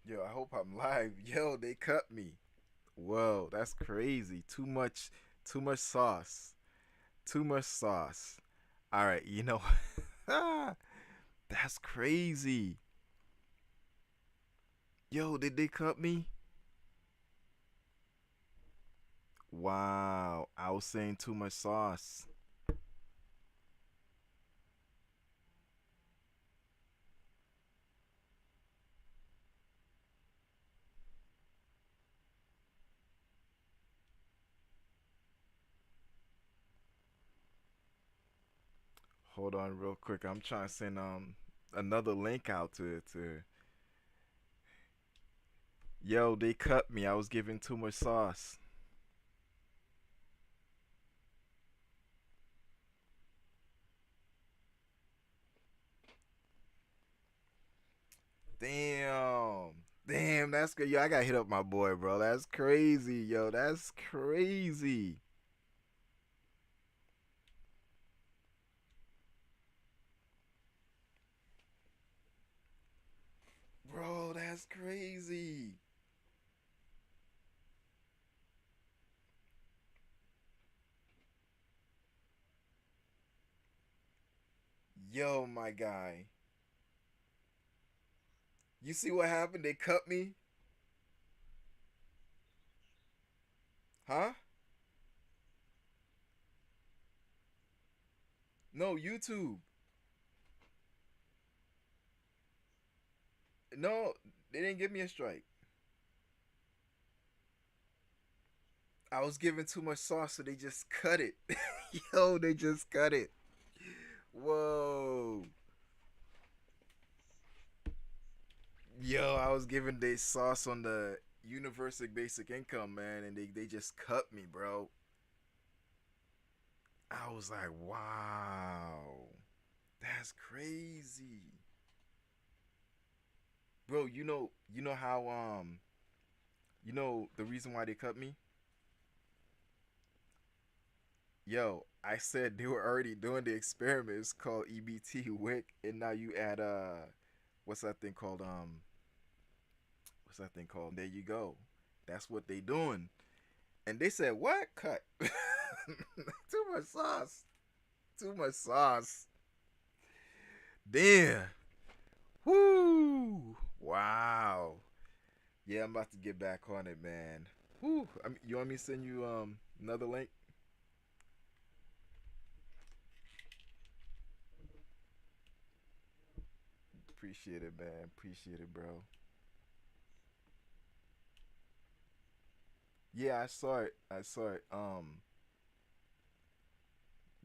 Yo, I hope I'm live. Yo, they cut me. Whoa, that's crazy. Too much sauce. Too much sauce. All right, that's crazy. Yo, did they cut me? Wow, I was saying too much sauce. Hold on real quick. I'm trying to send another link out to Yo, they cut me. I was giving too much sauce. Damn. Damn, that's good. Yo, I gotta hit up my boy, bro. That's crazy, yo. That's crazy. Bro, that's crazy. Yo, my guy. You see what happened? They cut me? Huh? No, YouTube. No, they didn't give me a strike. I was giving too much sauce, so they just cut it. Yo, they just cut it. Whoa. Yo, I was giving they sauce on the universal basic income, man, and they just cut me, bro. I was like, wow, that's crazy, bro. You know how you know the reason why they cut me? Yo, I said they were already doing the experiment. It's called EBT Wick, and now you add what's that thing called? What's that thing called? There you go. That's what they doing. And they said, what? Cut. Too much sauce. Too much sauce. Damn. Whoo. Wow. Yeah, I'm about to get back on it, man. Whoo. You want me to send you another link? Appreciate it, man. Appreciate it, bro. Yeah, I saw it. I saw it.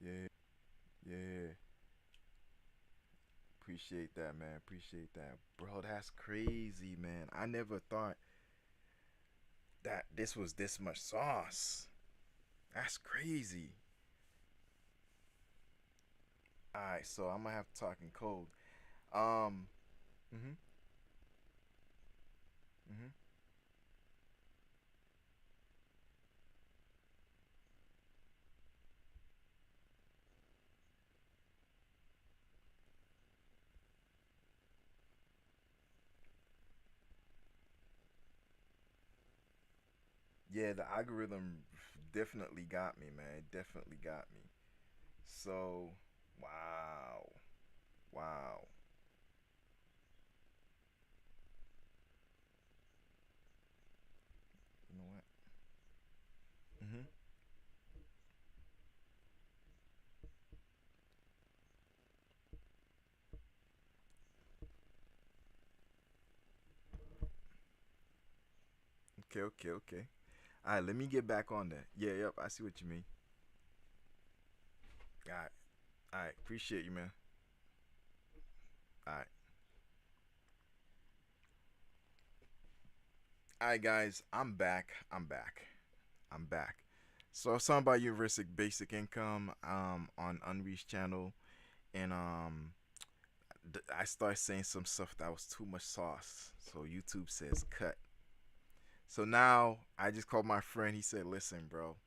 Yeah, yeah. Appreciate that, man. Appreciate that, bro. That's crazy, man. I never thought that this was this much sauce. That's crazy. All right, so I'm gonna have to talk in code. Um. Mhm. Mhm. Yeah, the algorithm definitely got me, man. It definitely got me. So, wow, wow. You know what? Mhm. Okay, okay, okay. All right, let me get back on that. Yeah, yep. I see what you mean. All right, all right. Appreciate you, man. All right, all right, guys. I'm back. I'm back. I'm back. So I was talking about universal basic income on Unreached channel, and I started saying some stuff that was too much sauce. So YouTube says cut. So now I just called my friend. He said, "Listen, bro."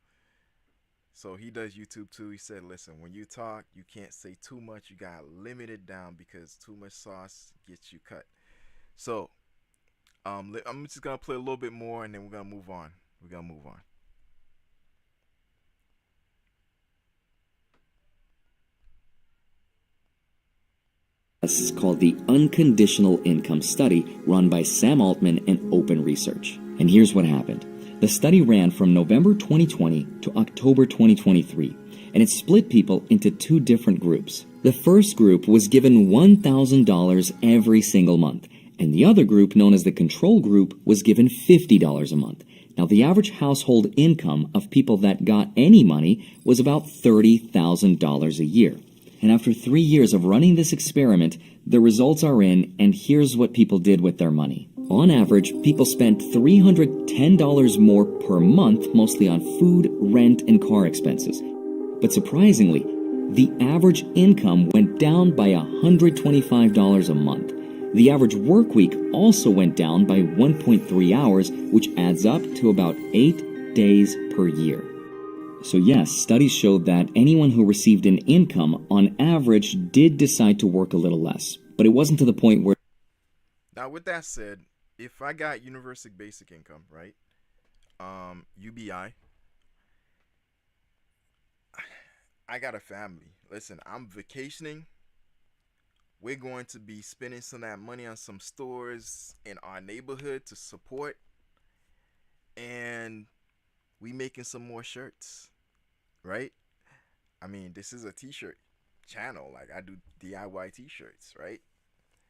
So he does YouTube too. He said, "Listen, when you talk, you can't say too much. You gotta limit it down because too much sauce gets you cut." So I'm just gonna play a little bit more, and then we're gonna move on. We're gonna move on. Is called the Unconditional Income Study, run by Sam Altman and Open Research. And here's what happened. The study ran from November 2020 to October 2023, and it split people into two different groups. The first group was given $1,000 every single month, and the other group, known as the control group, was given $50 a month. Now, the average household income of people that got any money was about $30,000 a year. And after 3 years of running this experiment, the results are in, and here's what people did with their money. On average, people spent $310 more per month, mostly on food, rent, and car expenses. But surprisingly, the average income went down by $125 a month. The average work week also went down by 1.3 hours, which adds up to about 8 days per year. So yes, studies showed that anyone who received an income, on average, did decide to work a little less. But it wasn't to the point where... Now, with that said, if I got universal basic income, right? UBI, I got a family. Listen, I'm vacationing. We're going to be spending some of that money on some stores in our neighborhood to support, and we making some more shirts, right? I mean, this is a t-shirt channel. Like, I do DIY t-shirts, right?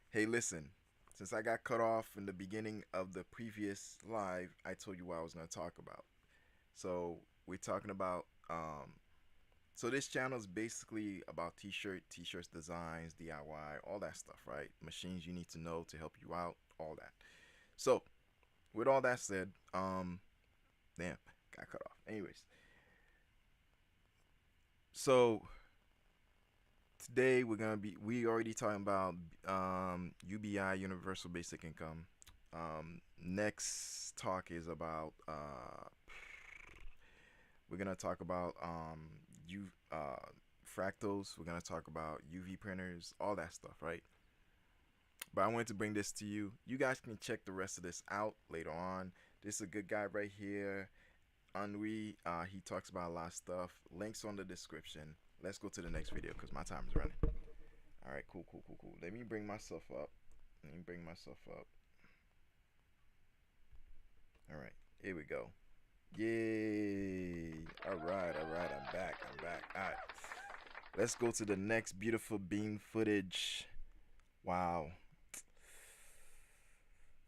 Hey, listen, since I got cut off in the beginning of the previous live, I told you what I was going to talk about. So we're talking about so this channel is basically about t-shirts designs, DIY, all that stuff, right? Machines you need to know to help you out, all that. So with all that said, damn, got cut off. Anyways, so today we already talking about UBI, universal basic income. Next talk is about we're gonna talk about U fractals. We're gonna talk about UV printers, all that stuff, right? But I wanted to bring this to you. You guys can check the rest of this out later on. This is a good guy right here, Henri. He talks about a lot of stuff. Links on the description. Let's go to the next video because my time is running. All right, cool. Let me bring myself up. All right, here we go. Yay! All right. I'm back. All right, let's go to the next beautiful beam footage. Wow.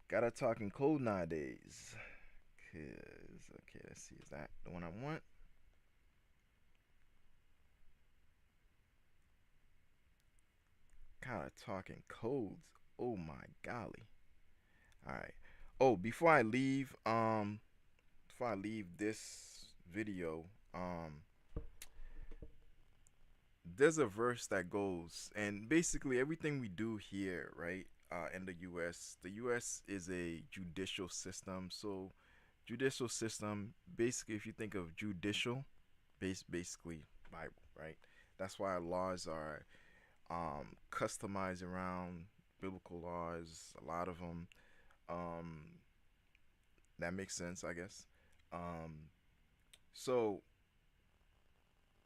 Gotta talk in code nowadays. Okay, let's see. Is that the one I want? Gotta talk in codes. Oh my golly. All right. Oh, before I leave this video, there's a verse that goes, and basically everything we do here, right, in the U.S. is a judicial system. So, judicial system, basically, if you think of judicial, basically Bible, right? That's why our laws are customized around biblical laws. A lot of them, that makes sense, I guess. Um, so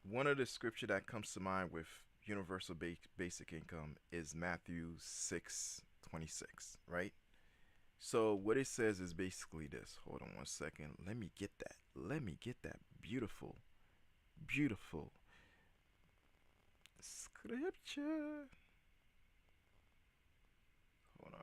one of the scripture that comes to mind with universal basic income is Matthew 6:26, right? So what it says is basically this. Hold on one second. Let me get that beautiful scripture. Hold on.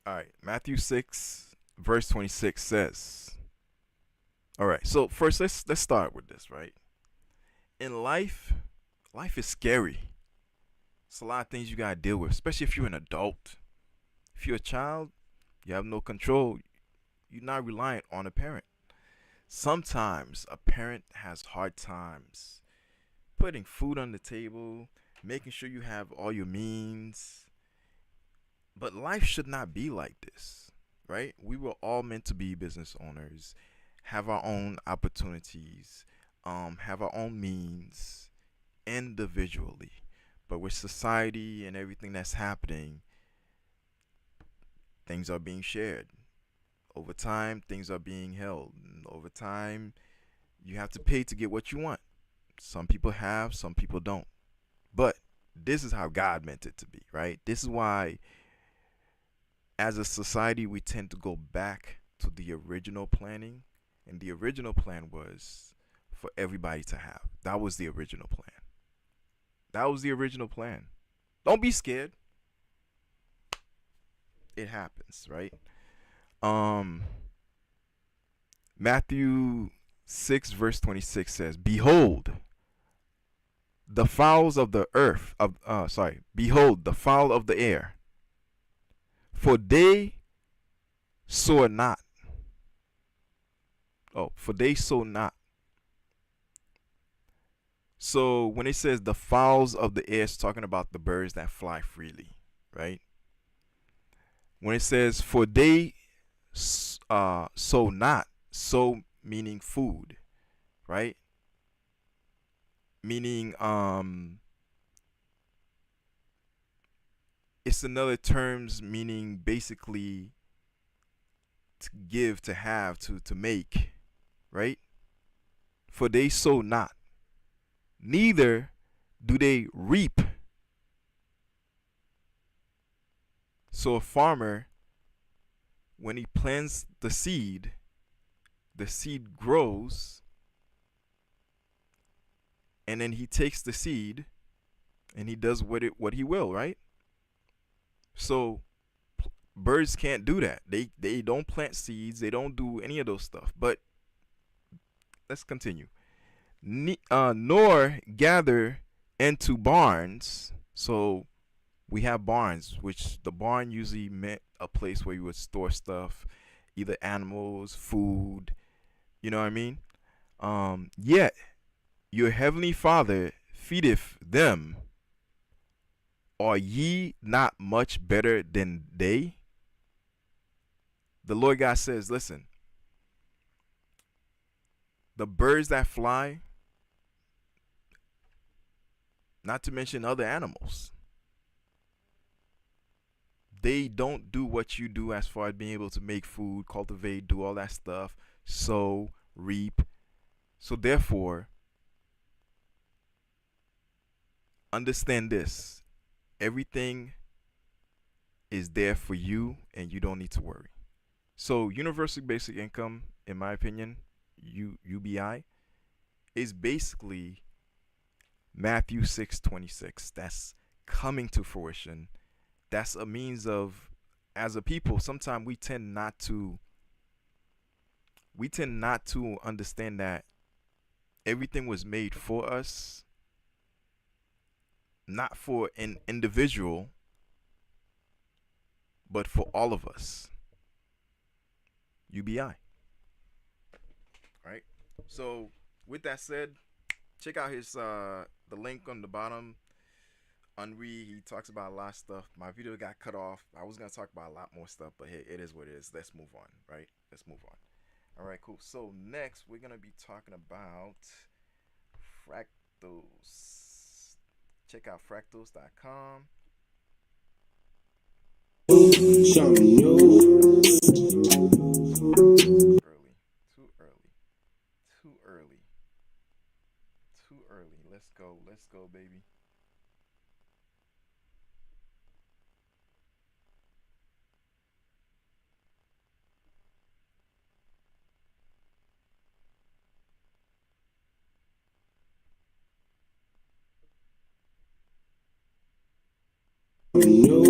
All right, Matthew 6 verse 26 says. All right, so first let's start with this, right? In life is scary. It's a lot of things you gotta deal with, especially if you're an adult. If you're a child, you have no control. You're not reliant on a parent. Sometimes a parent has hard times putting food on the table, making sure you have all your means. But life should not be like this, right? We were all meant to be business owners, have our own opportunities, have our own means individually. But with society and everything that's happening, things are being shared. Over time, things are being held. And over time, you have to pay to get what you want. Some people have, some people don't. But this is how God meant it to be, right? This is why, as a society, we tend to go back to the original planning. And the original plan was for everybody to have. That was the original plan. That was the original plan. Don't be scared. It happens, right? Um Matthew 6 verse 26 says, "Behold, the fowls of the earth of behold the fowl of the air, for they sow not." Oh, for they sow not. So when it says the fowls of the air, it's talking about the birds that fly freely, right? When it says for they sow not, sow meaning food, right? Meaning it's another terms meaning basically to give, to have, to make, right? For they sow not, neither do they reap. So a farmer, when he plants the seed grows, and then he takes the seed and he does what he will, right? So birds can't do that. They don't plant seeds. They don't do any of those stuff. But let's continue. Nor gather into barns. So we have barns, which the barn usually meant a place where you would store stuff, either animals, food. You know what I mean? Yet your heavenly Father feedeth them. Are ye not much better than they? The Lord God says, listen, the birds that fly, not to mention other animals, they don't do what you do as far as being able to make food, cultivate, do all that stuff, sow, reap. So therefore, understand this. Everything is there for you and you don't need to worry. So universal basic income, in my opinion, UBI, is basically Matthew 6:26. That's coming to fruition. That's a means of, as a people, sometimes we tend not to understand that everything was made for us, not for an individual, but for all of us. UBI. Right? So with that said, check out his the link on the bottom. Unri, he talks about a lot of stuff. My video got cut off. I was gonna talk about a lot more stuff, but hey, it is what it is. Let's move on, right? Let's move on. All right, cool. So next we're gonna be talking about fractals. Check out fractals.com. Something new. Early. Too early. Too early. Too early. Let's go. Let's go, baby. New.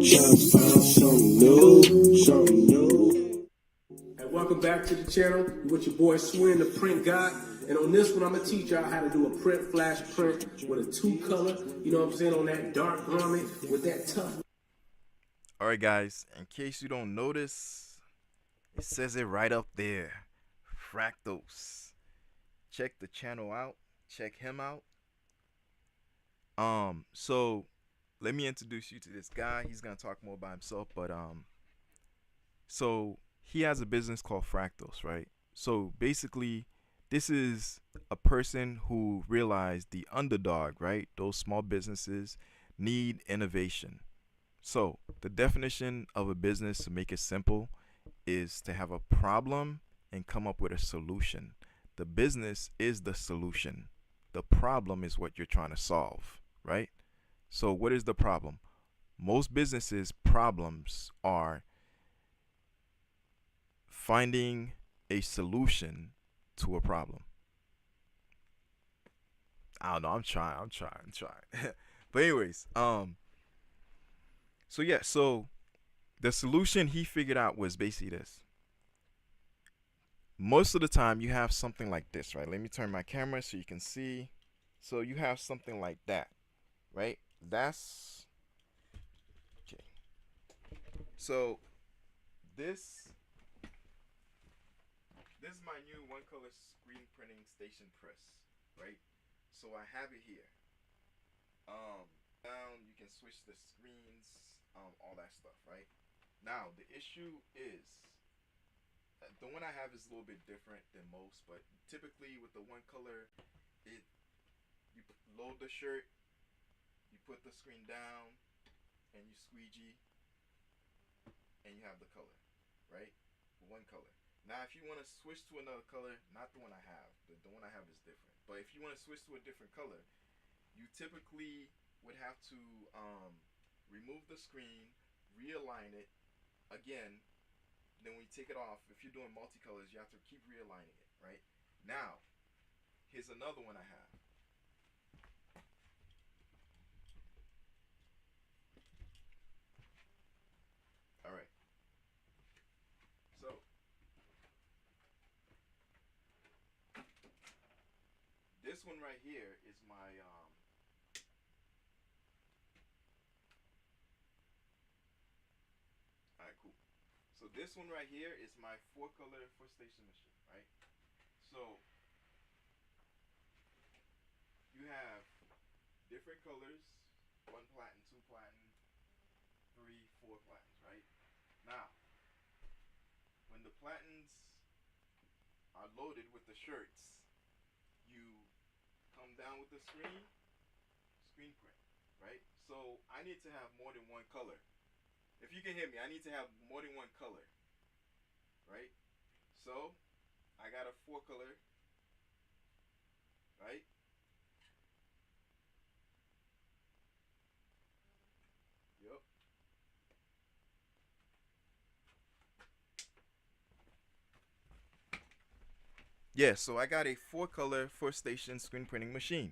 Trying to find something new. Something new. Hey, welcome back to the channel. You with your boy Swin, the print guy. And on this one, I'm going to teach y'all how to do a print flash print with a 2-color, you know what I'm saying, on that dark garment with that tough. All right, guys. In case you don't notice, It says it right up there. Fractals. Check the channel out. Check him out. So let me introduce you to this guy. He's gonna talk more about himself, but so he has a business called Fractals, right? So basically, this is a person who realized the underdog, right? Those small businesses need innovation. So the definition of a business, to make it simple, is to have a problem and come up with a solution. The business is the solution. The problem is what you're trying to solve, right? So what is the problem? Most businesses' problems are finding a solution to a problem. I don't know. I'm trying. But anyways, so yeah, so the solution he figured out was basically this. Most of the time, you have something like this, right? Let me turn my camera so you can see. So you have something like that, right? That's okay. So this this is my new one color screen printing station press, right? So I have it here. Down you can switch the screens, all that stuff, right? Now the issue is the one I have is a little bit different than most, but typically with the one color, it you load the shirt, you put the screen down, and you squeegee, and you have the color, right? One color. Now, if you want to switch to another color, not the one I have, the one I have is different. But if you want to switch to a different color, you typically would have to remove the screen, realign it again. Then when you take it off, if you're doing multicolors, you have to keep realigning it, right? Now, here's another one I have. All right. So this one right here is my all right, cool. So this one right here is my four color four station machine, right? So you have different colors, one platen, two platen, three, four platens, right? Now, when the platens are loaded with the shirts, you come down with the screen print, right? So I need to have more than one color. If you can hear me, I need to have more than one color, right? So I got a four color, right? Yep. Yeah, so I got a four color four station screen printing machine.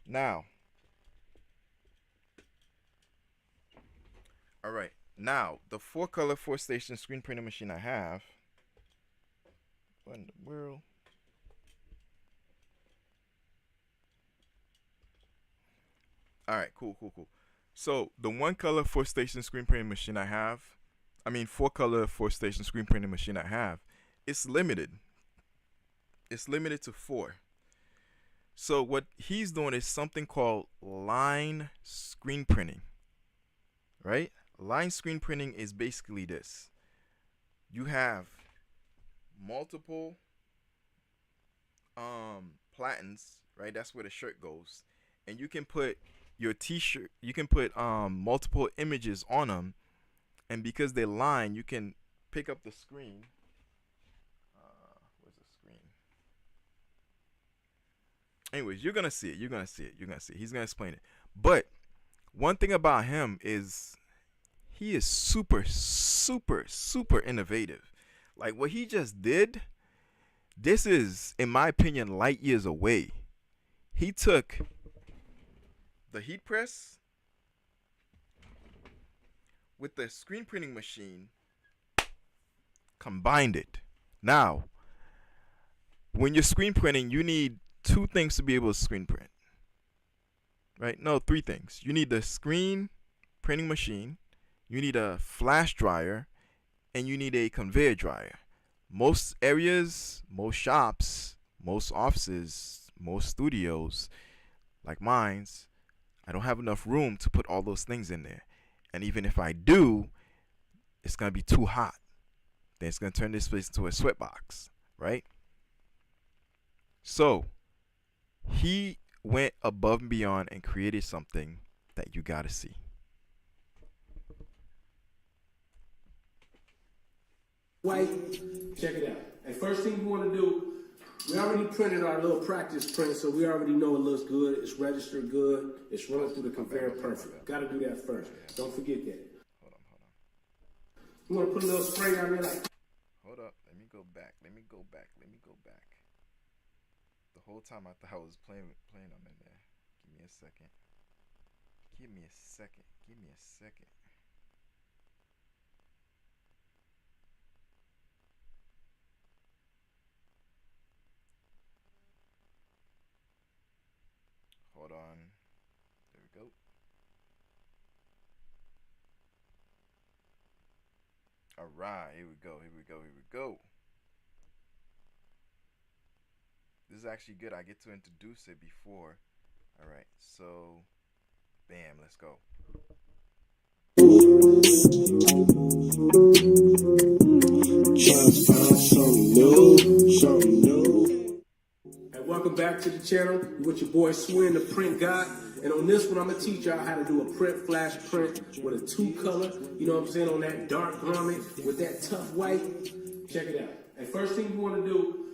Now, all right. Now, the four color four station screen printing machine I have. What in the world? All right, cool. So the one color four station screen printing machine four color four station screen printing machine I have, it's limited. It's limited to four. So what he's doing is something called line screen printing, right? Line screen printing is basically this. You have multiple platens, right? That's where the shirt goes. And you can put your t-shirt, you can put multiple images on them, and because they line, you can pick up the screen. Where's the screen? Anyways, you're gonna see it. You're gonna see it. You're gonna see it. He's gonna explain it. But one thing about him is he is super innovative. Like what he just did, this is, in my opinion, light years away. He took the heat press with the screen printing machine, combined it. Now, when you're screen printing, you need two things to be able to screen print. Right? No, three things. You need the screen printing machine, you need a flash dryer, and you need a conveyor dryer. Most areas, most shops, most offices, most studios, like mine's, I don't have enough room to put all those things in there. And even if I do, it's gonna be too hot. Then it's gonna turn this place into a sweatbox, right? So he went above and beyond and created something that you gotta see. White, check it out. And first thing you want to do, we already printed our little practice print, so we already know it looks good. It's registered good. It's running through the conveyor perfect. Got to do that first. Don't forget that. Hold on, hold on. You want to put a little spray on there like. Hold up. Let me go back. Let me go back. Let me go back. The whole time I thought I was playing them in there. Give me a second. Give me a second. Give me a second. Hold on. There we go. All right. Here we go. Here we go. Here we go. This is actually good. I get to introduce it before. All right. So, bam. Let's go. And welcome back to the channel with your boy Swin, the print guy. And on this one, I'm gonna teach y'all how to do a print flash print with a 2-color, you know what I'm saying, on that dark garment with that tough white. Check it out. And first thing you wanna do,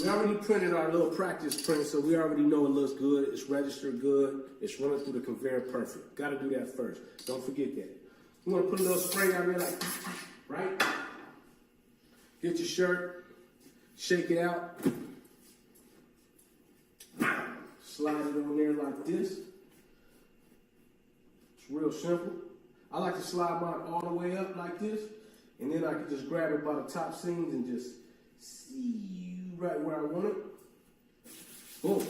we already printed our little practice print, so we already know it looks good. It's registered good. It's running through the conveyor perfect. Gotta do that first. Don't forget that. You wanna put a little spray on there like, right? Get your shirt, shake it out. Slide it on there like this. It's real simple. I like to slide mine all the way up like this, and then I can just grab it by the top seams and just see right where I want it. Boom.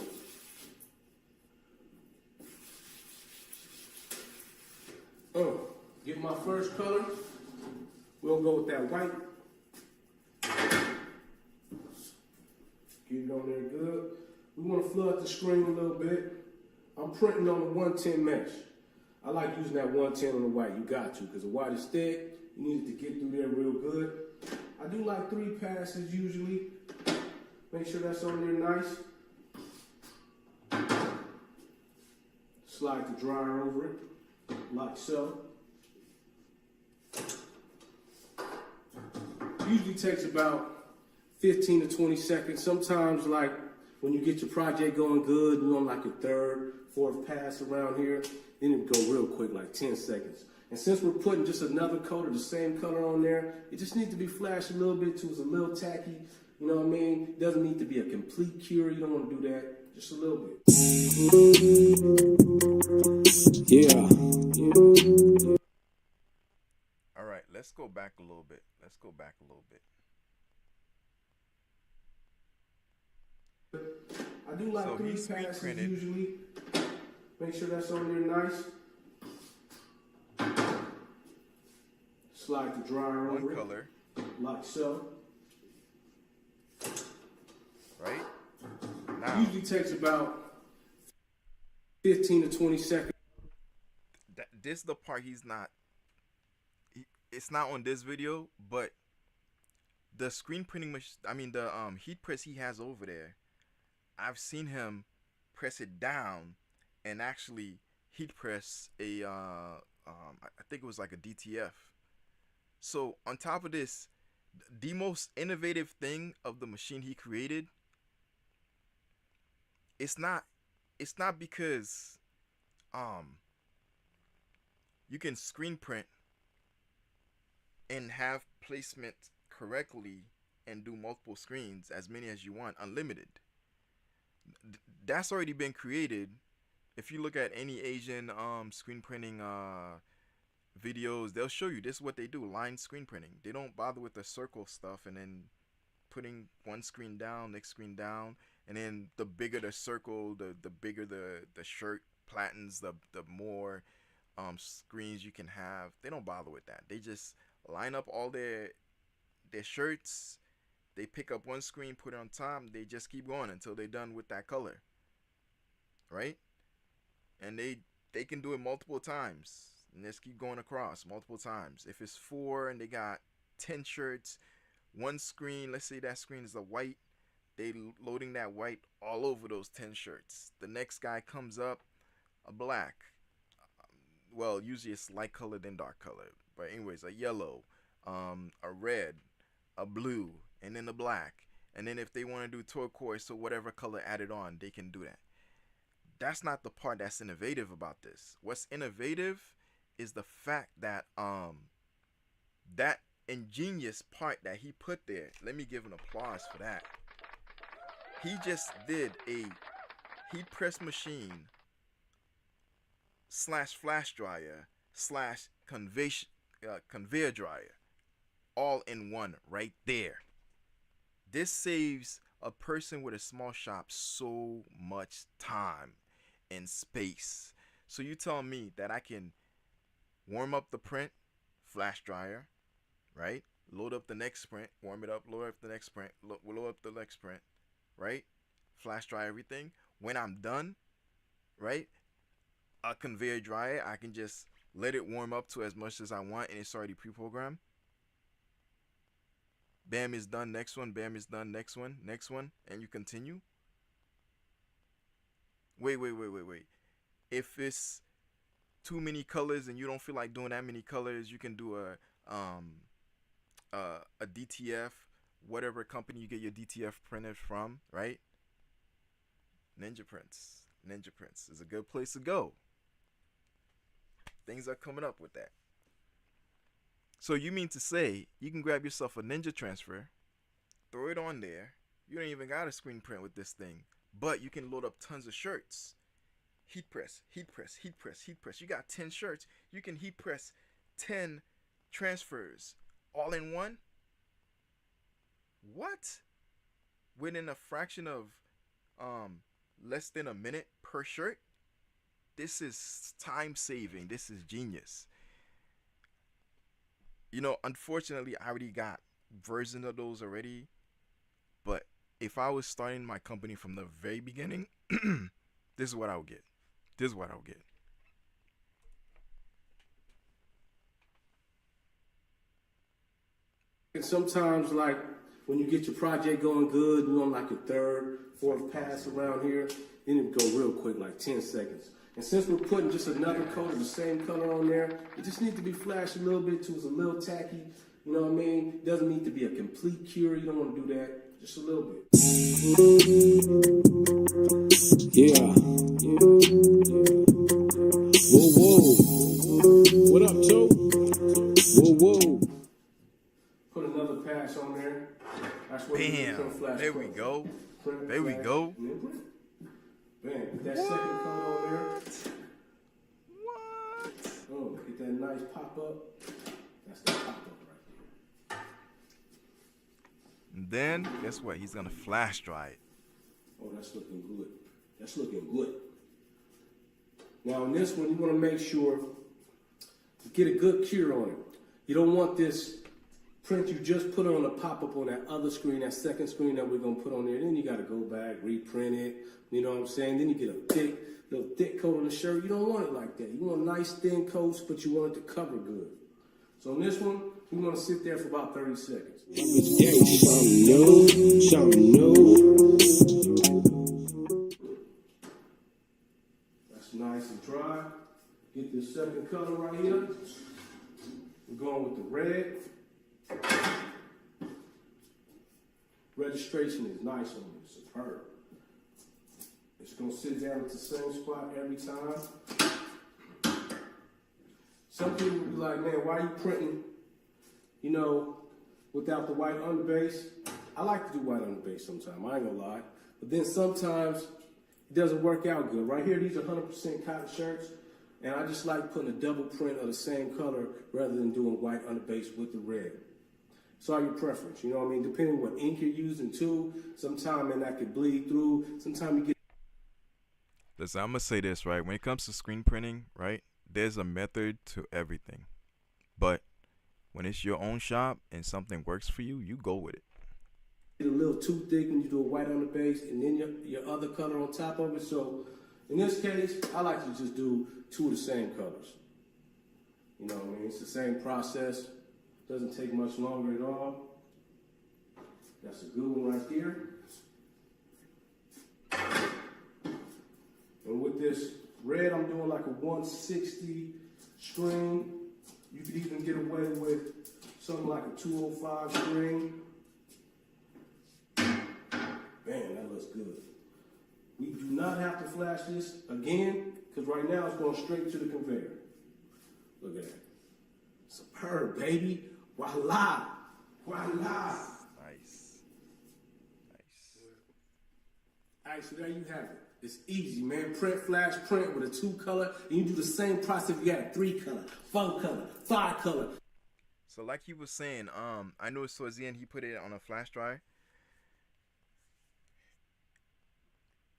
Get my first color. We'll go with that white. Get it on there good. We want to flood the screen a little bit. I'm printing on the 110 mesh. I like using that 110 on the white. You got to, because the white is thick. You need it to get through there real good. I do like 3 passes usually. Make sure that's on there nice. Slide the dryer over it, like so. Usually takes about 15 to 20 seconds. Sometimes, like when you get your project going good, you're on like your 3rd, 4th pass around here, then it go real quick, like 10 seconds. And since we're putting just another coat of the same color on there, it just needs to be flashed a little bit too. It's a little tacky, you know what I mean? It doesn't need to be a complete cure. You don't want to do that. Just a little bit. Yeah. All right, let's go back a little bit. Let's go back a little bit. I do like So 3 he's screen passes printed. usually. Make sure that's on there nice. Slide the dryer over One color, it, like so. right? Now, Usually takes about 15 to 20 seconds. this is the part he's not. It's not on this video, but the screen printing machine. I mean, the heat press he has over there. I've seen him press it down and actually heat press a. I think it was like a DTF. So on top of this, the most innovative thing of the machine he created, it's not because you can screen print and have placement correctly and do multiple screens, as many as you want, unlimited. That's already been created. If you look at any Asian screen printing videos, they'll show you this is what they do: line screen printing. They don't bother with the circle stuff and then putting one screen down, next screen down, and then the bigger the circle, the bigger the shirt platens, the more screens you can have. They don't bother with that. They just line up all their their shirts. They pick up one screen, put it on top. They just keep going until they're done with that color, right? And they can do it multiple times and just keep going across multiple times. If it's 4 and they got 10 shirts, one screen, let's say that screen is a white, they loading that white all over those 10 shirts. The next guy comes up, a black, well, usually it's light color than dark color, but anyways, a yellow, a red, a blue, and then a black. And then if they want to do turquoise or whatever color added on, they can do that. That's not the part that's innovative about this. What's innovative is the fact that that ingenious part that he put there. Let me give an applause for that. He just did a heat press machine / flash dryer / conveyor dryer all in one right there. This saves a person with a small shop so much time and space. So you tell me that I can warm up the print, flash dryer, right? Load up the next print, warm it up, load up the next print, load up the next print, right? Flash dry everything. When I'm done, right? A conveyor dryer, I can just let it warm up to as much as I want and it's already pre-programmed. Bam is done, next one, bam is done, next one, and you continue. Wait. If it's too many colors and you don't feel like doing that many colors, you can do a DTF, whatever company you get your DTF printed from, right? Ninja Prints is a good place to go. Things are coming up with that. So you mean to say you can grab yourself a Ninja transfer, throw it on there. You don't even got a screen print with this thing, but you can load up tons of shirts. Heat press. You got 10 shirts. You can heat press 10 transfers all in one. What? Within a fraction of less than a minute per shirt? This is time saving. This is genius. You know, unfortunately, I already got versions of those already. But if I was starting my company from the very beginning, this is what I would get. And sometimes, like, when you get your project going good, you're on like your third, fourth pass around here, then it go real quick, like 10 seconds. And since we're putting just another coat of the same color on there, it just needs to be flashed a little bit too. It's a little tacky, you know what I mean? It doesn't need to be a complete cure. You don't want to do that. Just a little bit. Yeah. Whoa. What up, Joe? Whoa. Put another pass on there. That's what Bam. There we go. Bam. Get that second coat on there. What? Oh, get that nice pop up. That's the pop up right there. And then, guess what? He's going to flash dry it. Oh, that's looking good. Now, in this one, you want to make sure to get a good cure on it. You don't want this print you just put on a pop-up on that other screen, that second screen that we're going to put on there. Then you got to go back, reprint it. You know what I'm saying? Then you get a little thick coat on the shirt. You don't want it like that. You want nice thin coats, but you want it to cover good. So on this one, we want to sit there for about 30 seconds. Something new. That's nice and dry. Get this second color right here. We're going with the red. Registration is nice on it, superb. It's going to sit down at the same spot every time. Some people will be like, man, why are you printing, you know, without the white underbase? I like to do white underbase sometimes, I ain't gonna lie. But then sometimes it doesn't work out good. Right here, these are 100% cotton shirts, and I just like putting a double print of the same color rather than doing white underbase with the red. It's all your preference, you know what I mean? Depending what ink you're using too, sometimes man, that could bleed through. Sometimes you get. Listen, I'm gonna say this, right? When it comes to screen printing, right, there's a method to everything. But When it's your own shop and something works for you, you go with it. Get a little too thick and you do a white on the base and then your other color on top of it. So in this case, I like to just do two of the same colors. You know what I mean? It's the same process. Doesn't take much longer at all. That's a good one right here. And with this red, I'm doing like a 160 string. You could even get away with something like a 205 string. Man, that looks good. We do not have to flash this again, because right now it's going straight to the conveyor. Look at that. Superb, baby. Voila. Voila. Nice. Nice. All right, so there you have it. It's easy, man. Print, flash, print with a 2-color. And you do the same process if you had a 3-color, 4-color, 5-color. So like he was saying, I noticed towards the end he put it on a flash drive.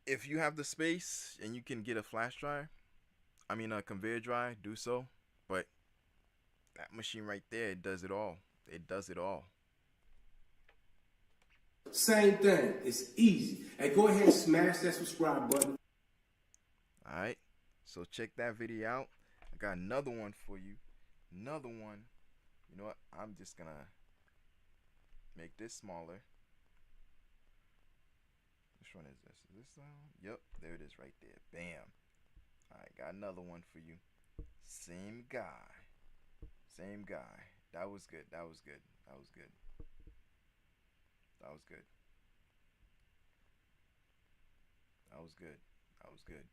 If you have the space and you can get a flash drive, I mean a conveyor drive, do so. But that machine right there, it does it all. It does it all. Same thing. It's easy. Hey, go ahead and smash that subscribe button. Alright, so check that video out. I got another one for you. Another one. You know what? I'm just gonna make this smaller. Which one is this? Is this the one? Yep, there it is right there. Bam. Alright, got another one for you. Same guy. Same guy. That was good. That was good. That was good. That was good. That was good. That was good.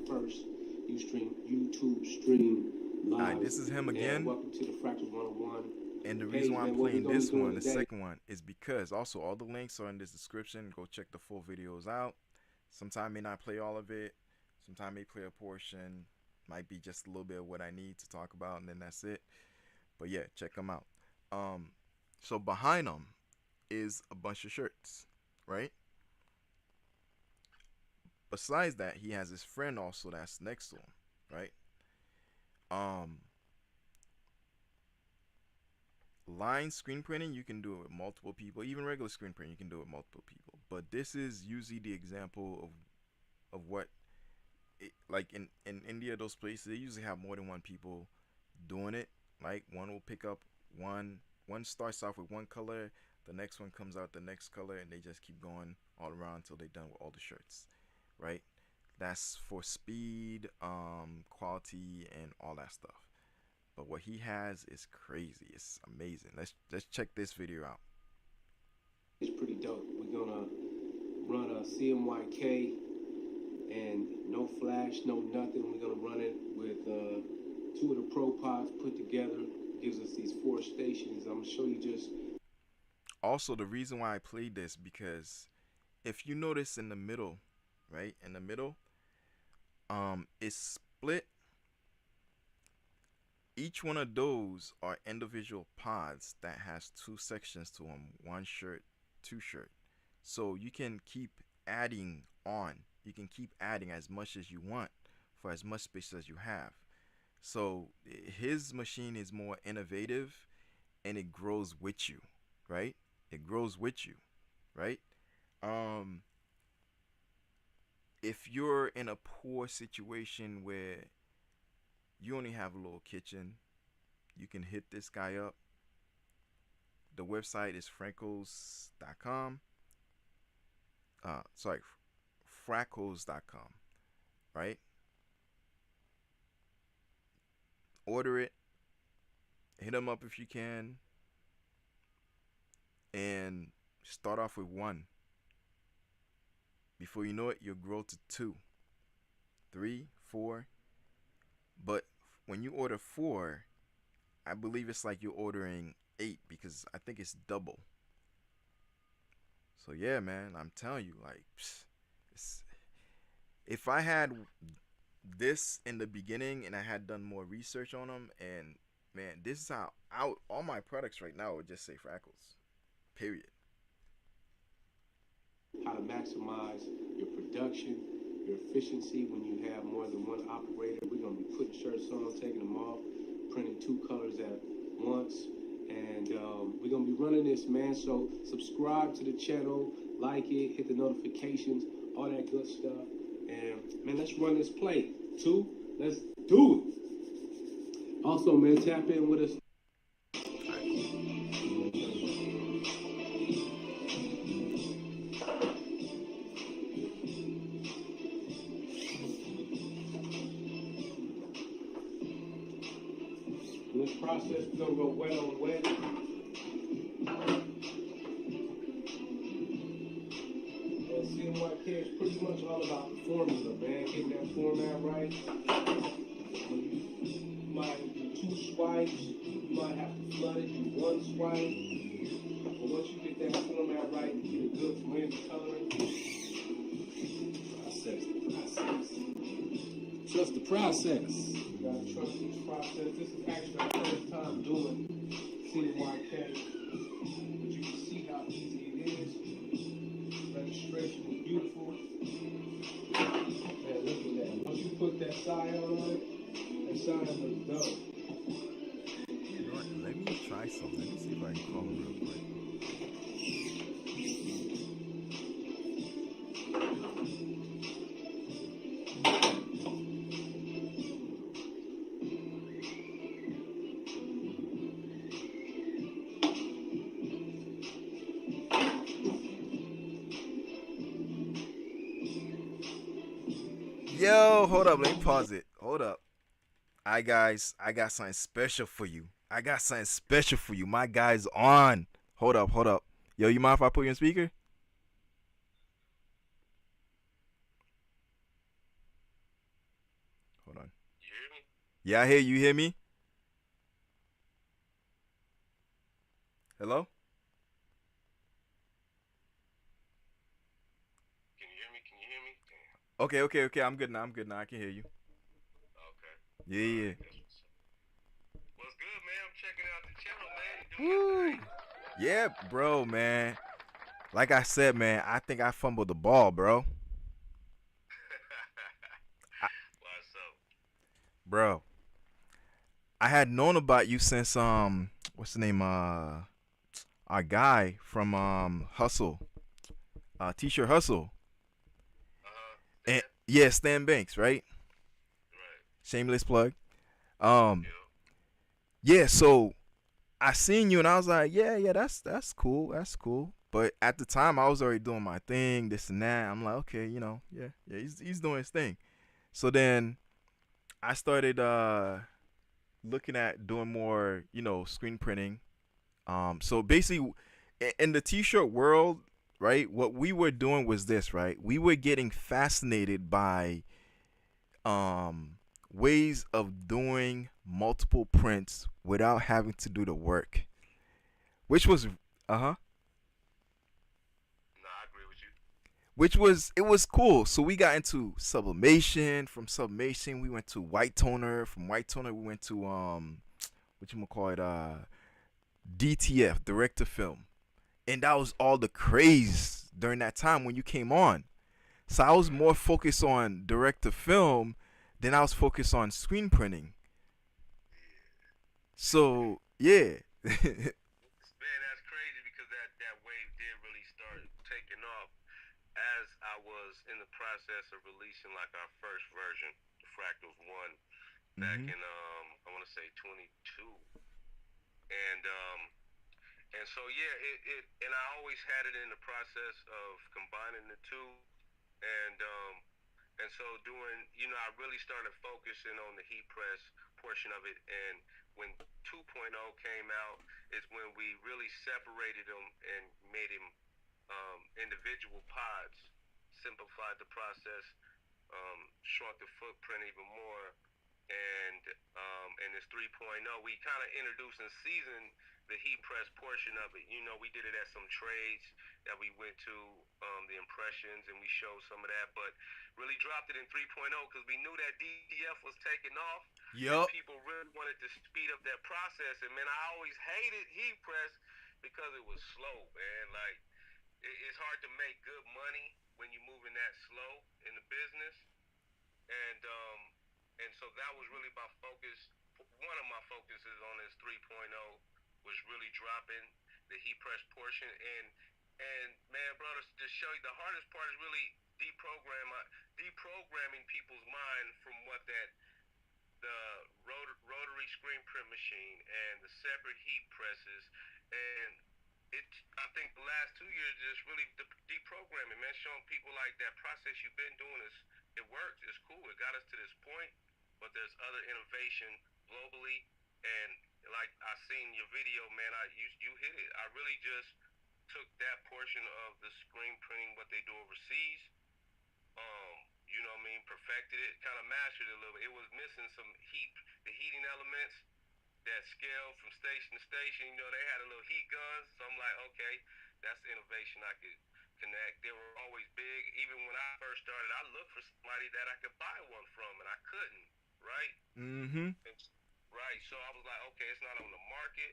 First, you stream YouTube stream live. Alright, this is him again. And welcome to the Fractals 101. And the reason why I'm playing this one, the second one, is because also all the links are in this description. Go check the full videos out. Sometime may not play all of it. Sometime may play a portion. Might be just a little bit of what I need to talk about, and then that's it. But yeah, check them out. So behind them is a bunch of shirts, right? Besides that, he has his friend also that's next to him, right? Line screen printing, you can do it with multiple people. Even regular screen printing, you can do it with multiple people. But this is usually the example of what it, like in India, those places, they usually have more than one people doing it. Like one will pick up one starts off with one color, the next one comes out the next color, and they just keep going all around until they're done with all the shirts, right? That's for speed, quality, and all that stuff. But what he has is crazy. It's amazing. Let's check this video out. It's pretty dope. We're gonna run a CMYK and no flash, no nothing. We're gonna run it with 2 of the Pro Pods put together. Gives us these 4 stations. I'm gonna show you just. Also, the reason why I played this, because if you notice in the middle, right, in the middle, it's split. Each one of those are individual pods that has 2 sections to them, 1 shirt, 2 shirt. So you can keep adding on. You can keep adding as much as you want for as much space as you have. So his machine is more innovative, and it grows with you, right? It grows with you, right? If you're in a poor situation where you only have a little kitchen, you can hit this guy up. The website is frankos.com. Frackles.com, right? Order it. Hit them up if you can. And start off with 1. Before you know it, you'll grow to 2, 3, 4. But when you order 4, I believe it's like you're ordering 8, because I think it's double. So yeah, man, I'm telling you, like, if I had this in the beginning and I had done more research on them, and man, this is how out all my products right now would just say Frackles, period. How to maximize your production, your efficiency when you have more than one operator. We're going to be putting shirts on, taking them off, printing two colors at once. And we're going to be running this, man. So subscribe to the channel, like it, hit the notifications, all that good stuff. And, man, let's run this play. Two, let's do it. Also, man, tap in with us. In this process, we're going to go wet on wet. And CMYK is pretty much all about the formula, man. Getting that format right. You might do two swipes. You might have to flood it, do one swipe. But once you get that format right, you get a good blend of coloring. Process. Trust the process. You gotta trust this process. This is actually our first time doing CMYK. But you can see how easy it is. Registration is beautiful. Man, look at that. Once you put that scion on it, that scion looks dope. You know what? Let me try something. Let me see if I can call him real quick. Yo, hold up. Let me pause it. Hold up. I guys, I got something special for you. I got something special for you. My guy's on. Hold up, hold up. Yo, you mind if I put you on speaker? Hold on. You hear me? Yeah, I hear you. Hear me? Hello? Can you hear me? Can you hear me? Damn. Okay. I'm good now. I can hear you. Okay. Yeah. What's good, man? I'm checking out the channel, man. You doing your thing. Yeah, bro, man. Like I said, man, I think I fumbled the ball, bro. I, Why so? bro, I had known about you since what's the name? Our guy from Hustle, T-shirt Hustle, and Stan? yeah, Stan Banks, right? Right. Shameless plug. Um, Yo. yeah. So I seen you and I was like, yeah, that's cool, that's cool. But at the time, I was already doing my thing, this and that. I'm like, okay, yeah, he's doing his thing. So then I started looking at doing more, screen printing. So basically, in the t-shirt world, right, what we were doing was this, right? We were getting fascinated by ways of doing multiple prints without having to do the work, which was, uh-huh, No, I agree with you. it was cool. So we got into sublimation. From sublimation, we went to white toner. From white toner, we went to what you gonna call it, DTF, direct to film. And that was all the craze during that time when you came on. So I was more focused on direct to film than I was focused on screen printing. So yeah. Man, that's crazy because that wave did really start taking off as I was in the process of releasing like our first version, the Fractals 1, back Mhm. in I want to say 22. And so yeah, it and I always had it in the process of combining the two, and so doing, I really started focusing on the heat press portion of it. And when 2.0 came out, is when we really separated them and made him individual pods, simplified the process, shrunk the footprint even more. And in this 3.0, we kind of introduced and seasoned the heat press portion of it. We did it at some trades that we went to, the impressions, and we showed some of that, but really dropped it in 3.0 because we knew that DDF was taking off. And Yup. people really wanted to speed up that process. And man, I always hated heat press because it was slow, man. Like, it's hard to make good money when you're moving that slow in the business. And So that was really my focus. One of my focuses on this 3.0 was really dropping the heat press portion. And man, bro, to show you, the hardest part is really deprogramming people's mind from what that the rotary screen print machine and the separate heat presses, and it. I think the last 2 years just really deprogramming, man, showing people like that process you've been doing is it works, it's cool, it got us to this point, but there's other innovation globally, and like I seen your video, man, you hit it. I really just took that portion of the screen printing, what they do overseas, you know what I mean, perfected it, kind of mastered it a little bit. It was missing some heat, the heating elements, that scale from station to station. You know, they had a little heat guns, so I'm like, okay, that's innovation I could connect. They were always big. Even when I first started, I looked for somebody that I could buy one from, and I couldn't, right? Mm-hmm. Right, so I was like, okay, it's not on the market.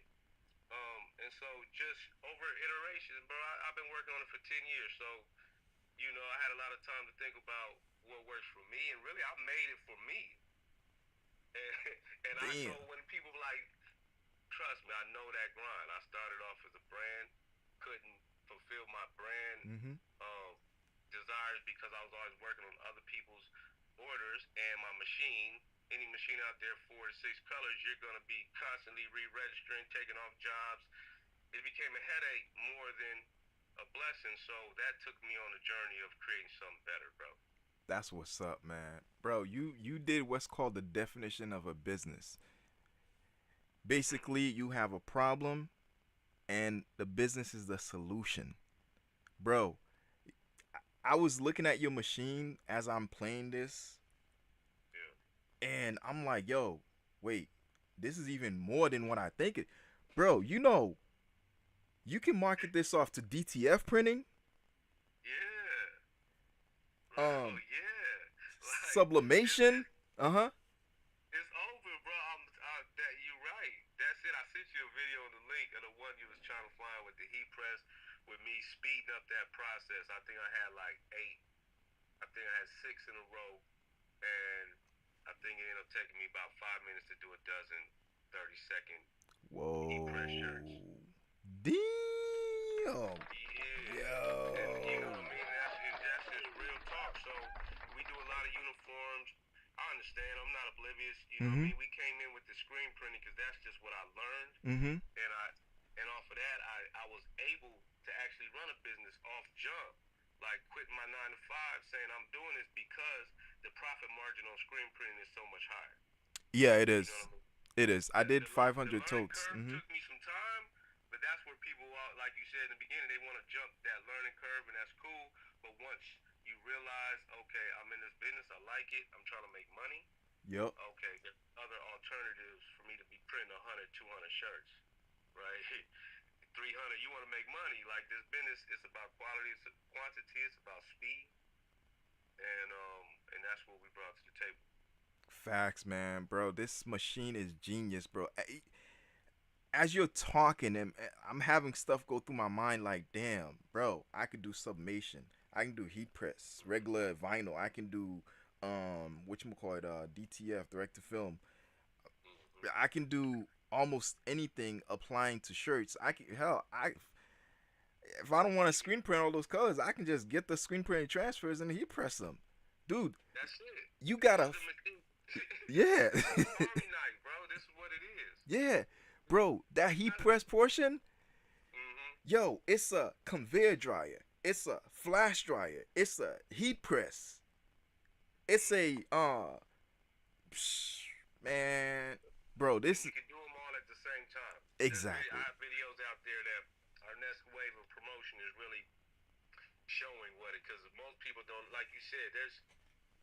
And so just over iterations, bro, I've been working on it for 10 years, so you know, I had a lot of time to think about what works for me, and really, I made it for me. And, and so Damn. when people like, trust me, I know that grind. I started off as a brand, couldn't fulfill my brand Mm-hmm. desires because I was always working on other people's orders and my machine. Any machine out there, 4 to 6 colors, you're gonna be constantly re-registering, taking off jobs. It became a headache more than a blessing. So that took me on a journey of creating something better, bro. That's what's up, man. Bro, you did what's called the definition of a business. Basically, you have a problem and the business is the solution. Bro, I was looking at your machine as I'm playing this Yeah. and I'm like, "Yo, wait. This is even more than what I think it." Bro, you know, you can market this off to DTF printing, Yeah, bro. um Yeah, like sublimation. Uh-huh. it's over, bro. That you right. That's it. I sent you a video on the link of the one you was trying to find with the heat press, with me speeding up that process. I think I had like 8. I think I had 6 in a row, and I think it ended up taking me about 5 minutes to do a dozen 30-second heat press shirts. Whoa. Damn. Yeah, and you know Yo. what I mean. That's just real talk. So we do a lot of uniforms. I understand. I'm not oblivious. You know what I Mhm. mean. We came in with the screen printing because that's just what I learned, Mhm. and off of that, I was able to actually run a business off jump, like quitting my 9 to 5, saying I'm doing this because the profit margin on screen printing is so much higher. Yeah, it You know is. what I mean? It is. I did The 500 learning totes. curve Mhm. took me some time, but that's where people are, like you said in the beginning, they want to jump that learning curve, and that's cool. But once you realize, okay, I'm in this business, I like it, I'm trying to make money. Yep. Okay, there's other alternatives for me to be printing 100, 200 shirts, right? 300. You want to make money? Like this business, it's about quality, it's quantity, it's about speed, and that's what we brought to the table. Facts, man, bro. This machine is genius, bro. As you're talking, and I'm having stuff go through my mind like, damn, bro, I could do sublimation. I can do heat press, regular vinyl. I can do what you call it, DTF, direct to film. Mm-hmm. I can do almost anything applying to shirts. I can hell, I if I don't want to screen print all those colors, I can just get the screen printing transfers and heat press them. Dude, That's it. you This gotta is the machine. yeah. This is an army knife, bro. This is what it is. Yeah. Bro, that heat press portion, Mm-hmm. yo, it's a conveyor dryer. It's a flash dryer. It's a heat press. It's a man, bro, And this you is can do them all at the same time. I exactly. have videos out there that our next wave of promotion is really showing what it, because most people don't, like you said, there's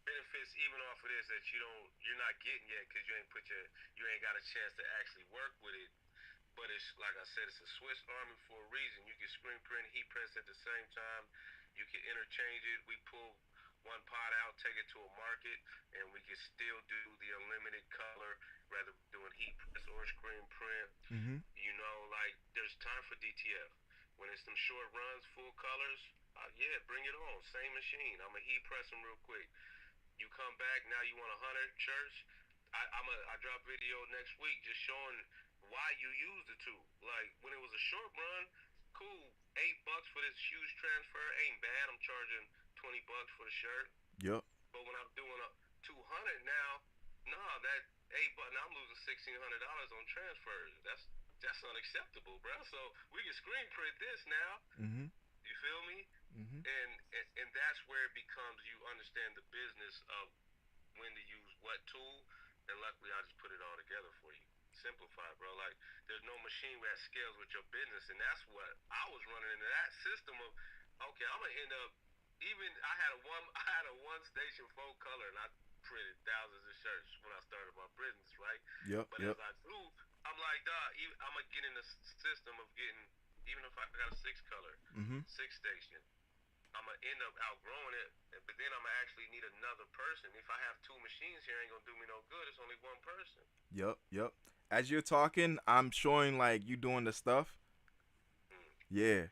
benefits even off of this that you're not getting yet because you ain't got a chance to actually work with it. But it's like I said, it's a Swiss Army for a reason. You can screen print, heat press at the same time. You can interchange it. We pull one pot out, take it to a market, and we can still do the unlimited color, whether we're doing heat press or screen print. Mhm. You know, like there's time for DTF. When it's some short runs, full colors, yeah, bring it on. Same machine. I'm gonna heat press them real quick. You come back now. You want 100 shirts? I drop video next week just showing why you use the tool. Like when it was a short run, cool, $8 for this huge transfer ain't bad. I'm charging $20 for the shirt. Yep. But when I'm doing a 200 now, nah, that $8. Now I'm losing $1,600 on transfers. That's unacceptable, bro. So we can screen print this now. Mm-hmm. You feel me? Mm-hmm. And that's where it becomes you understand the business of when to use what tool. And luckily, I just put it all together for you. Simplify, bro. Like there's no machine that scales with your business, and that's what I was running into that system of. Okay, I'm gonna end up. Even I had a one station full color, and I printed thousands of shirts when I started my business, right? Yep. But as Yep. I do, I'm like, dog, I'm gonna get in the system of getting. Even if I got a six color, Mm-hmm. six station, I'm gonna end up outgrowing it, but then I'm gonna actually need another person. If I have two machines here, ain't gonna do me no good. It's only one person. Yep. Yep. As you're talking, I'm showing like you doing the stuff. Mm. Yeah,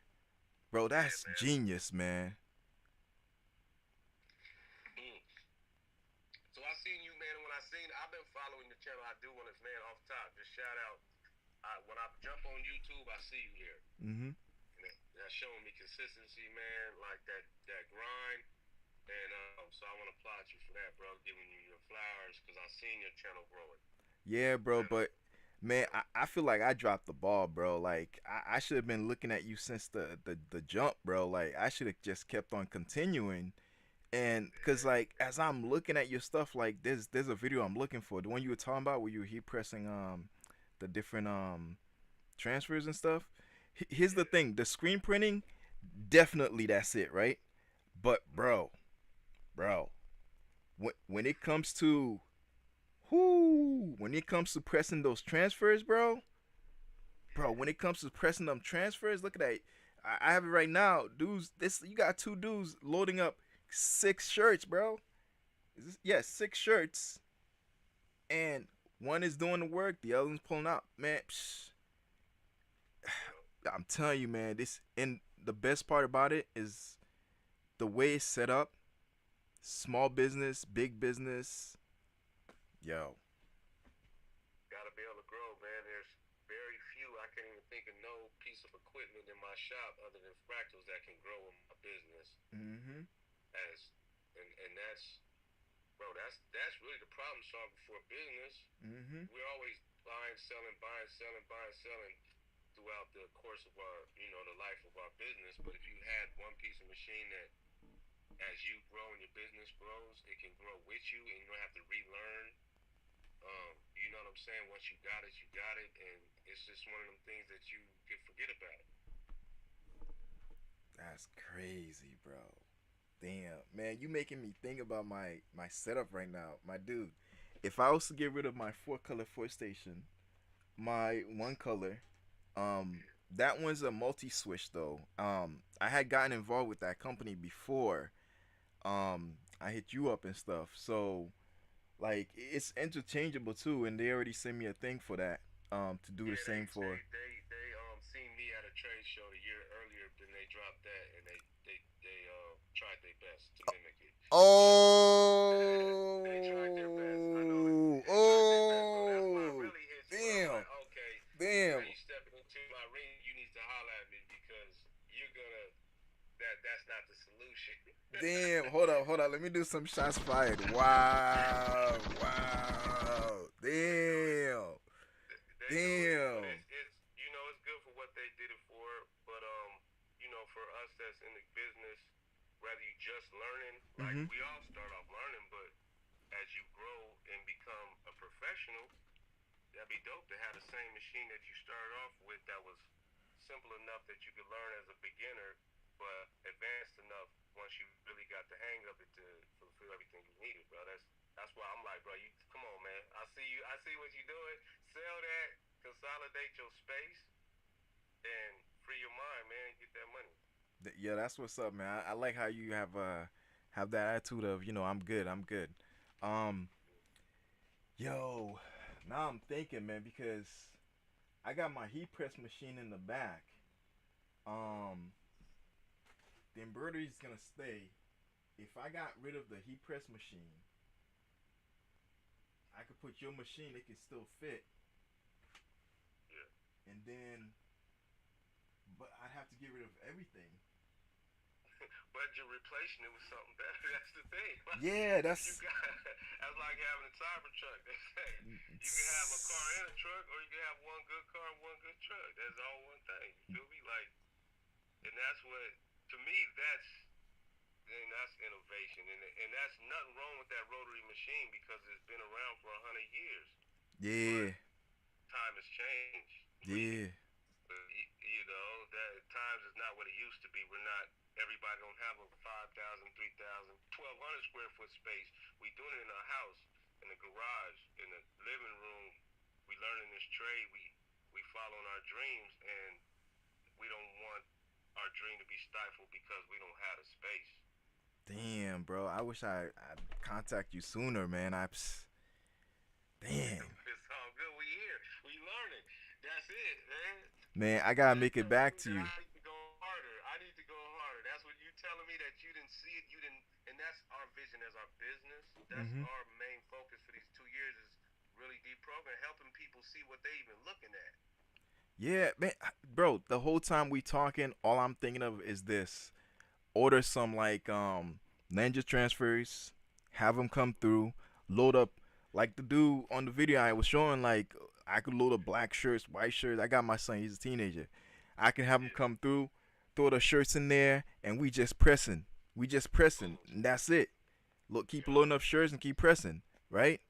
bro, Yeah, that's man. genius, man. Mm. So I seen you, man. And when I've been following the channel. I do want to, man, off top. Just shout out. When I jump on YouTube, I see you there, Mm-hmm. and that's showing me consistency, man. Like that grind. And so I want to applaud you for that, bro. Giving you your flowers because I seen your channel growing. Yeah, bro, And but man, I feel like I dropped the ball, bro. Like I should have been looking at you since the jump, bro. Like I should have just kept on continuing. And cause like as I'm looking at your stuff, like there's a video I'm looking for, the one you were talking about where you were heat pressing the different transfers and stuff. Here's the yeah, thing, the screen printing, definitely that's it, right? But bro, when it comes to when it comes to pressing those transfers, bro, when it comes to pressing them transfers, look at that. I have it right now, dudes. This you got two dudes loading up 6 shirts, bro. Is this, yeah, 6 shirts, and one is doing the work, the other one's pulling out. Man, yeah. I'm telling you, man. This and the best part about it is the way it's set up. Small business, big business. Yo, Gotta be able to grow, man. There's very few. I can't even think of no piece of equipment in my shop other than fractals that can grow in my business. mm-hmm, As and that's bro. That's really the problem solving for a business. mm-hmm. We're always buying, selling, buying, selling, buying, selling throughout the course of our the life of our business. But if you had one piece of machine that as you grow and your business grows, it can grow with you, and you don't have to relearn. You know what I'm saying? Once you got it, and it's just one of them things that you can forget about. That's crazy, bro. Damn, man, you making me think about my setup right now, my dude. If I was to get rid of my 4 color four station, my one color, that one's a multi switch though. I had gotten involved with that company before. I hit you up and stuff, so like it's interchangeable too, and they already sent me a thing for that. To do the Yeah, same for. they seen me at a trade show a year earlier, then they dropped that, and they tried their best to mimic it. But they tried their best. I know it. Oh, They tried their best, bro. That's why I oh, really hit you. I was damn, like, okay, now damn, you stepping into my ring, you need to holler at me because you're gonna that's not the solution. damn. Hold up. Let me do some shots fired. Wow, wow, They know it. damn, They know it. But damn. it's it's good for what they did it for. But for us that's in the business, whether you just learning, like Mhm. we all start off learning, but as you grow and become a professional, that'd be dope to have the same machine that you started off with that was simple enough that you could learn as a beginner, but advanced enough once you really got the hang of it to fulfill everything you needed, bro. That's why I'm like, bro, you come on, man. I see you. I see what you're doing. Sell that, consolidate your space, and free your mind, man. Get that money. Yeah, that's what's up, man. I like how you have that attitude of I'm good, I'm good. Um, yo, now I'm thinking, man, because I got my heat press machine in the back. Um, the embroidery is gonna stay. If I got rid of the heat press machine, I could put your machine, it can still fit, Yeah. and then, but I'd have to get rid of everything. But you're replacing it with something better. That's the thing. Yeah, You that's. got that's like having a Cybertruck. They say you can have a car and a truck, or you can have one good car and one good truck. That's all one thing. You feel me? Like, and that's what to me that's innovation, and that's nothing wrong with that rotary machine because it's been around for 100 years. But Yeah, time has changed. yeah, You know that times is not what it used to be. We're not. Everybody don't have a 5,000, 3,000, 1,200 square foot space. We doing it in our house, in the garage, in the living room. We learning this trade. We following our dreams, and we don't want our dream to be stifled because we don't have the space. damn, bro. I wish I'd contact you sooner, man. Damn, It's all good. We here. We learning. That's it, man. man. I gotta make it back to That you. I need to go harder. I need to go harder. That's what you telling me that you didn't see it. You didn't, and that's our vision as our business. That's Hmm. our main focus for these 2 years is really deprogramming, helping people see what they even looking at. Yeah, man, bro. The whole time we talking, all I'm thinking of is this: order some like ninja transfers, have them come through, load up like the dude on the video I was showing. Like I could load up black shirts, white shirts. I got my son; he's a teenager. I can have him Yeah. come through, throw the shirts in there, and we just pressing. We just pressing, Boom. and that's it. Look, keep Yeah. loading up shirts and keep pressing, right?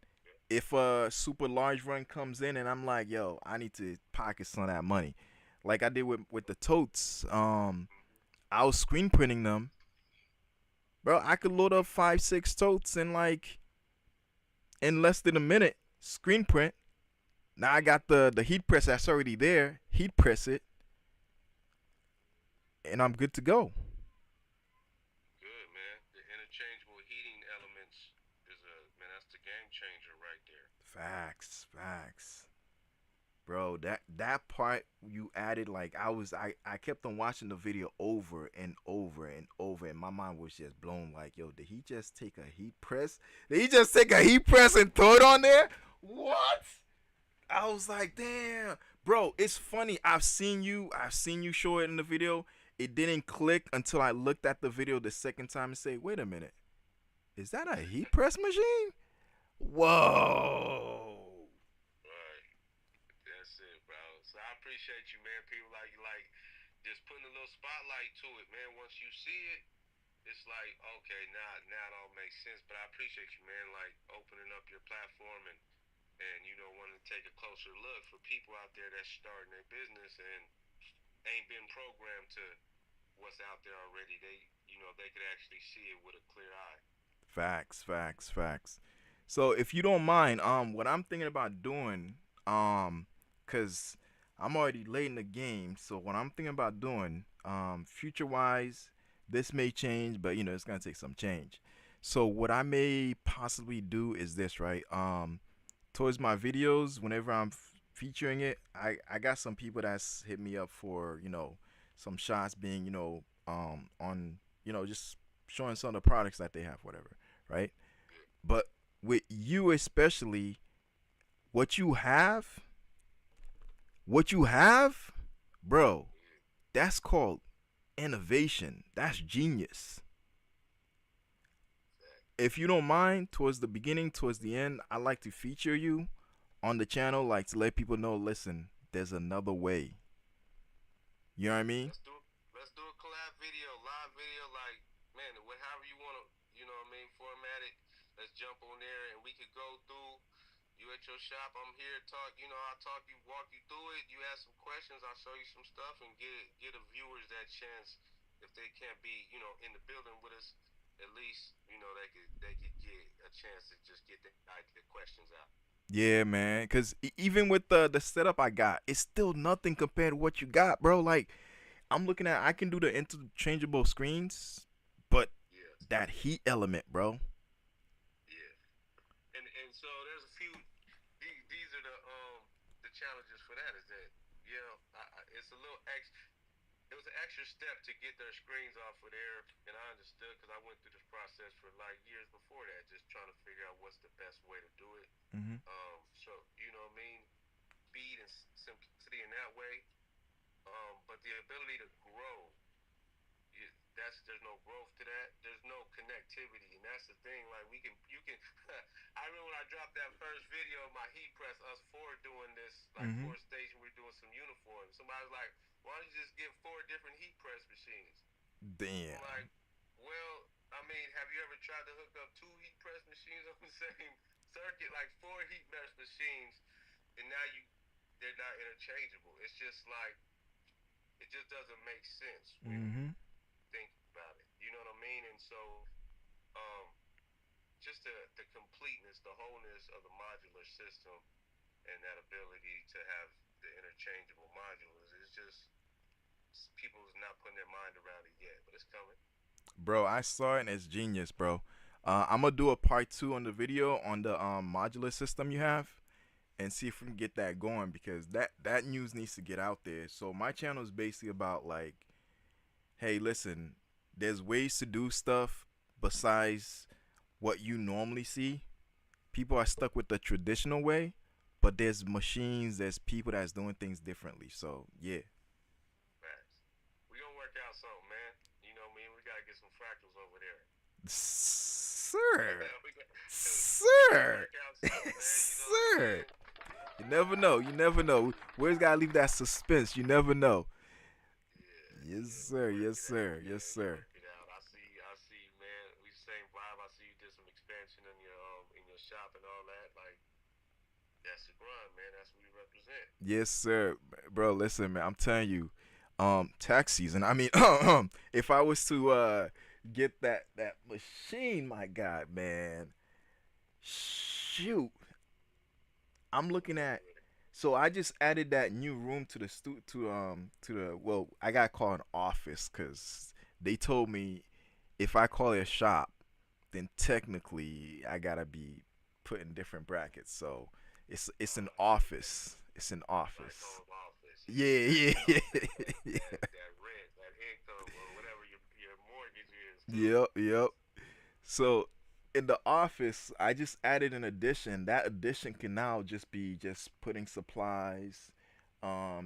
If a super large run comes in and I'm like, yo, I need to pocket some of that money, like I did with the totes. I was screen printing them, bro. I could load up 5, 6 totes in like in less than a minute. Screen print. Now I got the heat press that's already there. Heat press it, and I'm good to go. Good, man. The interchangeable heating elements is that's the game changer right there. Facts, facts. Bro, that part you added, like I kept on watching the video over and over and over, and my mind was just blown. Like, yo, did he just take a heat press? Did he just take a heat press and throw it on there? What? I was like, damn, bro. It's funny. I've seen you show it in the video. It didn't click until I looked at the video the second time and say, wait a minute, is that a heat press machine? Whoa. Right. That's it, bro. So I appreciate you, man. People like you, like just putting a little spotlight to it, man. Once you see it, it's like okay, now it all makes sense. But I appreciate you, man. Like opening up your platform and wanting to take a closer look for people out there that's starting their business and ain't been programmed to what's out there already. They could actually see it with a clear eye. Facts, facts, facts. So if you don't mind, what I'm thinking about doing, cause I'm already late in the game. So what I'm thinking about doing, future wise, this may change, but it's gonna take some change. So what I may possibly do is this, right? Towards my videos, whenever I'm featuring it, I got some people that's hit me up for some shots being on just showing some of the products that they have, whatever, right? But with you especially, what you have, what you have, bro, that's called innovation. That's genius. If you don't mind, towards the beginning, towards the end, I like to feature you on the channel, like to let people know, listen, there's another way. You know what I mean? Let's do a collab video, live video, like man, however you want to, format it. Let's jump on there and we could go through. You at your shop, I'm here. Talk, I'll talk you, walk you through it. You ask some questions, I'll show you some stuff, and get the viewers that chance if they can't be, in the building with us. At least, they could get a chance to just get the questions out. Yeah, man. Cause even with the setup I got, it's still nothing compared to what you got, bro. Like I'm looking at, I can do the interchangeable screens, but Yeah, that heat element, bro. yeah. And so there's a few. These are the challenges for that. Is that it's a little it was an extra step to get their screens off of there, and I understood because I went through this process for like years before that, just trying to figure out what's the best way to do it. Mm-hmm. So you know what I mean, speed and simplicity in that way. But the ability to grow, that's there's no growth to that. There's no connectivity, and that's the thing. Like we can, you can. I remember when I dropped that first video of my heat press, us four doing this, like Mm-hmm. four station, we're doing some uniforms. Somebody was like, "Why don't you just get four different heat press machines?" I'm Damn. like, "Well, I mean, have you ever tried to hook up two heat press machines on the same circuit, like four heat press machines, and now they're not interchangeable? It's just like it just doesn't make sense when you Mm-hmm. think about it. You know what I mean? And so, um, just the completeness, the wholeness of the modular system, and that ability to have the interchangeable modulars is just people is not putting their mind around it yet, but it's coming. Bro, I saw it and it's genius, bro. I'm gonna do a part two on the video on the modular system you have, and see if we can get that going because that news needs to get out there. So my channel is basically about like, hey, listen, there's ways to do stuff besides what you normally see. People are stuck with the traditional way, but there's machines, there's people that's doing things differently. So yeah. Facts. We gonna work out something, man. You know what I mean? We gotta get some fractals over there. Sir. We gotta Sir. work out something, man. You know what I'm Sir. saying? You never know. You never know. We always gotta leave that suspense. You never know. Yeah, Yes, yeah. We sir. work Yes, it out, sir. Yes, man. We sir. work it out. I see, man. We same vibe. I see you did some expansion in your shop and all that. Like that's the grind, man. That's what we represent. Yes, sir. Bro, listen, man. I'm telling you, tax season. I mean, if I was to get that machine, my God, man, shoot, I'm looking at. So I just added that new room to the to the well, I got called an office because they told me if I call it a shop, then technically I gotta be put in different brackets. So it's an Yeah. office. It's an Like office. home office. Yeah, Yeah, you yeah, know what I'm saying? yeah, yeah. That rent, that income, or whatever your mortgage is too. Yep, yep. So in the office, I just added an addition. That addition can now just be just putting supplies,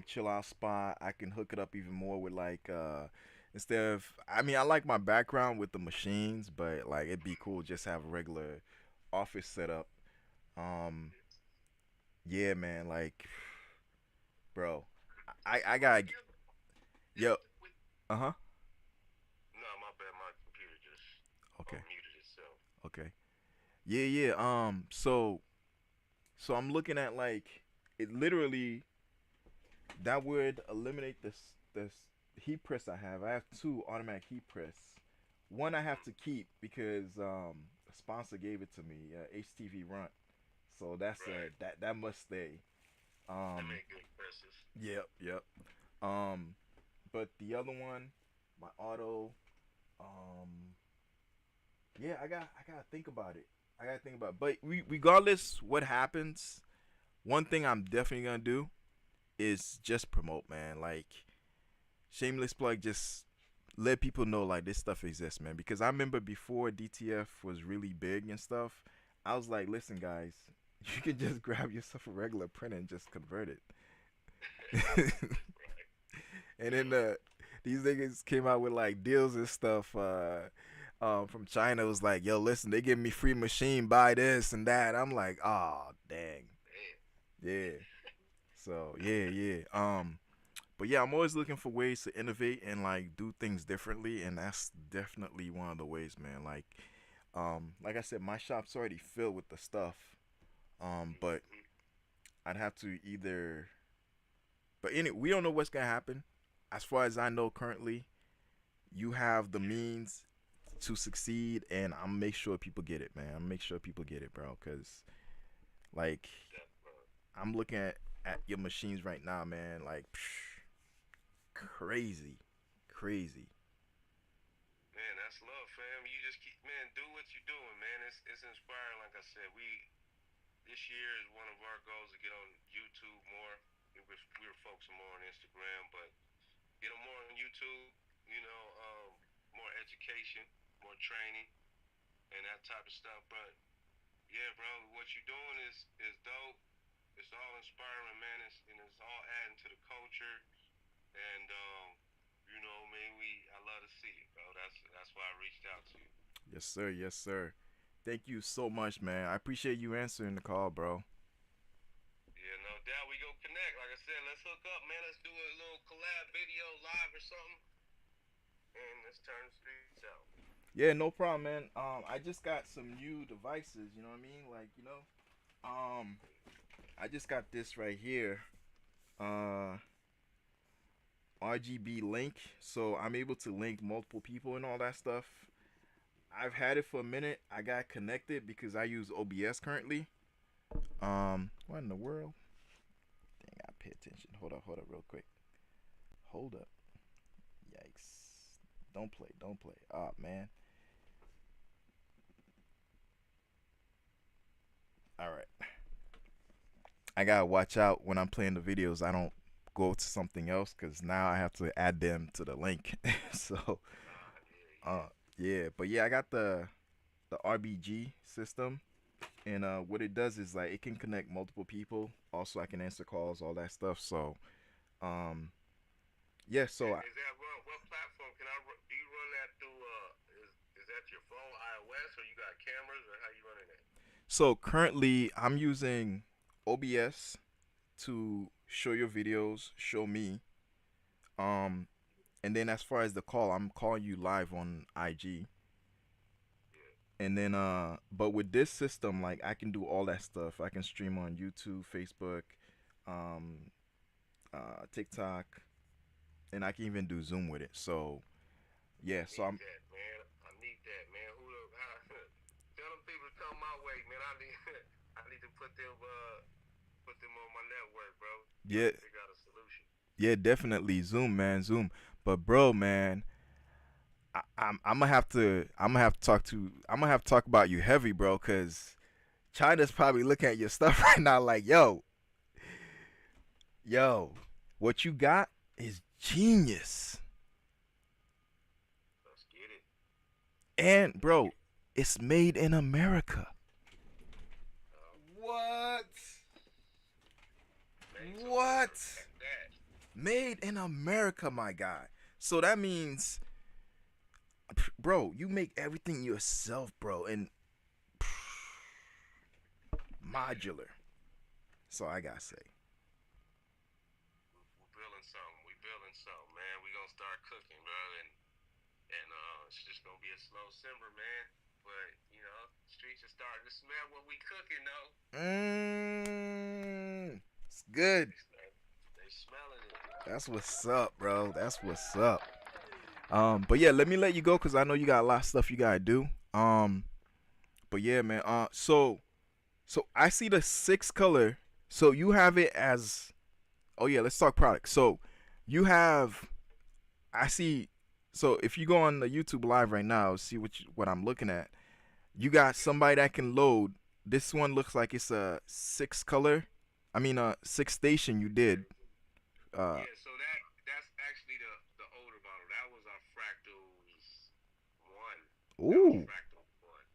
chill out spot. I can hook it up even more with like instead of I mean I like my background with the machines, but like it'd be cool just have a regular office setup. Um yeah man, like bro. I Well, got yo with uh-huh. no, my bad. My computer just Okay. muted itself. Okay. Yeah, yeah. So I'm looking at like it literally that would eliminate this heat press I have. I have two automatic heat press. One I have to keep because a sponsor gave it to me, HTV Runt. So that's Right. that must stay. They Um, make good presses. yep, yep. Um, but the other one, my auto, um, yeah, I gotta think about it. I gotta think about it. But regardless what happens, one thing I'm definitely gonna do is just promote, man. Like shameless plug, just let people know like this stuff exists, man. Because I remember before DTF was really big and stuff, I was like, listen, guys, you can just grab yourself a regular printer and just convert it. Right. And then these niggas came out with like deals and stuff. From China it was like, yo, listen, they give me free machine, buy this and that. I'm like, oh, dang, Man. yeah. So yeah, yeah. But yeah, I'm always looking for ways to innovate and like do things differently, and that's definitely one of the ways, man. Like I said, my shop's already filled with the stuff. But Mm-hmm. I'd have to either. But we don't know what's gonna happen. As far as I know, currently, you have the means to succeed, and I'm make sure people get it, man. I'm make sure people get it, bro. Cause like Definitely. I'm looking at your machines right now, man. Like crazy, crazy. Man, that's love, fam. You just keep, man, do what you're doing, man. It's inspiring. Like I said, we this year is one of our goals to get on YouTube more. We were focusing more on Instagram, but get them more on YouTube YouTube, you know, more education, more training, and that type of stuff. But yeah, bro, what you're doing is dope. It's all inspiring, man. It's all adding to the culture, and you know, man, I love to see it, bro. That's why I reached out to you. Yes, sir. Yes, sir. Thank you so much, man. I appreciate you answering the call, bro. Yeah, no doubt. We go connect. Like I said, let's hook up, man. Let's do a little collab video live or something, and let's turn the streets out. Yeah, no problem, man. I just got some new devices. You know what I mean? Like, I just got this right here. Uh, RGB link, so I'm able to link multiple people and all that stuff. I've had it for a minute. I got connected because I use OBS currently. What in the world? Dang, I pay attention. Hold up, real quick. Hold up. Yikes! Don't play, don't play. Ah, man. All right. I gotta watch out when I'm playing the videos. I don't go to something else because now I have to add them to the link. So, uh, yeah. But yeah, I got the RBG system, and what it does is like it can connect multiple people. Also, I can answer calls, all that stuff. So, um, yeah. So Is that what platform can do you run that through? Is that your phone iOS or you got cameras or how you running it? so currently I'm using OBS to show your videos, show me. Um, and then as far as the call, I'm calling you live on IG. Yeah. And then but with this system, like I can do all that stuff. I can stream on YouTube, Facebook, um TikTok, and I can even do Zoom with it. So yeah, I so need I'm that, man. I need that, man. Tell them people to come my way, man. I need I need to put them on my network, bro. Trying yeah, to figure out a solution. yeah, definitely Zoom, man, Zoom. But bro, man, I'm gonna have to talk about you heavy, bro, cause China's probably looking at your stuff right now like, yo, what you got is genius. Let's get it. And Let's bro, get it. it's made in America. Uh, What? Made to order What? at that. Made in America, my guy. So that means, bro, you make everything yourself, bro, and modular. So I gotta say, We're building something. We building something, man. We gonna start cooking, bro, and it's just gonna be a slow simmer, man. But you know, streets are starting to smell what we cooking, though. it's good. They smelling it. That's what's up, bro. That's what's up. But yeah, let me let you go because I know you got a lot of stuff you gotta do. But yeah, man. So I see the six color. So you have it as. Oh yeah, let's talk product. So you have. I see. So if you go on the YouTube live right now, see what I'm looking at. You got somebody that can load. This one looks like it's a six color. I mean, a six station. You did. Uh. Yeah, so that's actually the older model. That was our Fractals one. That was Ooh. Fractal one.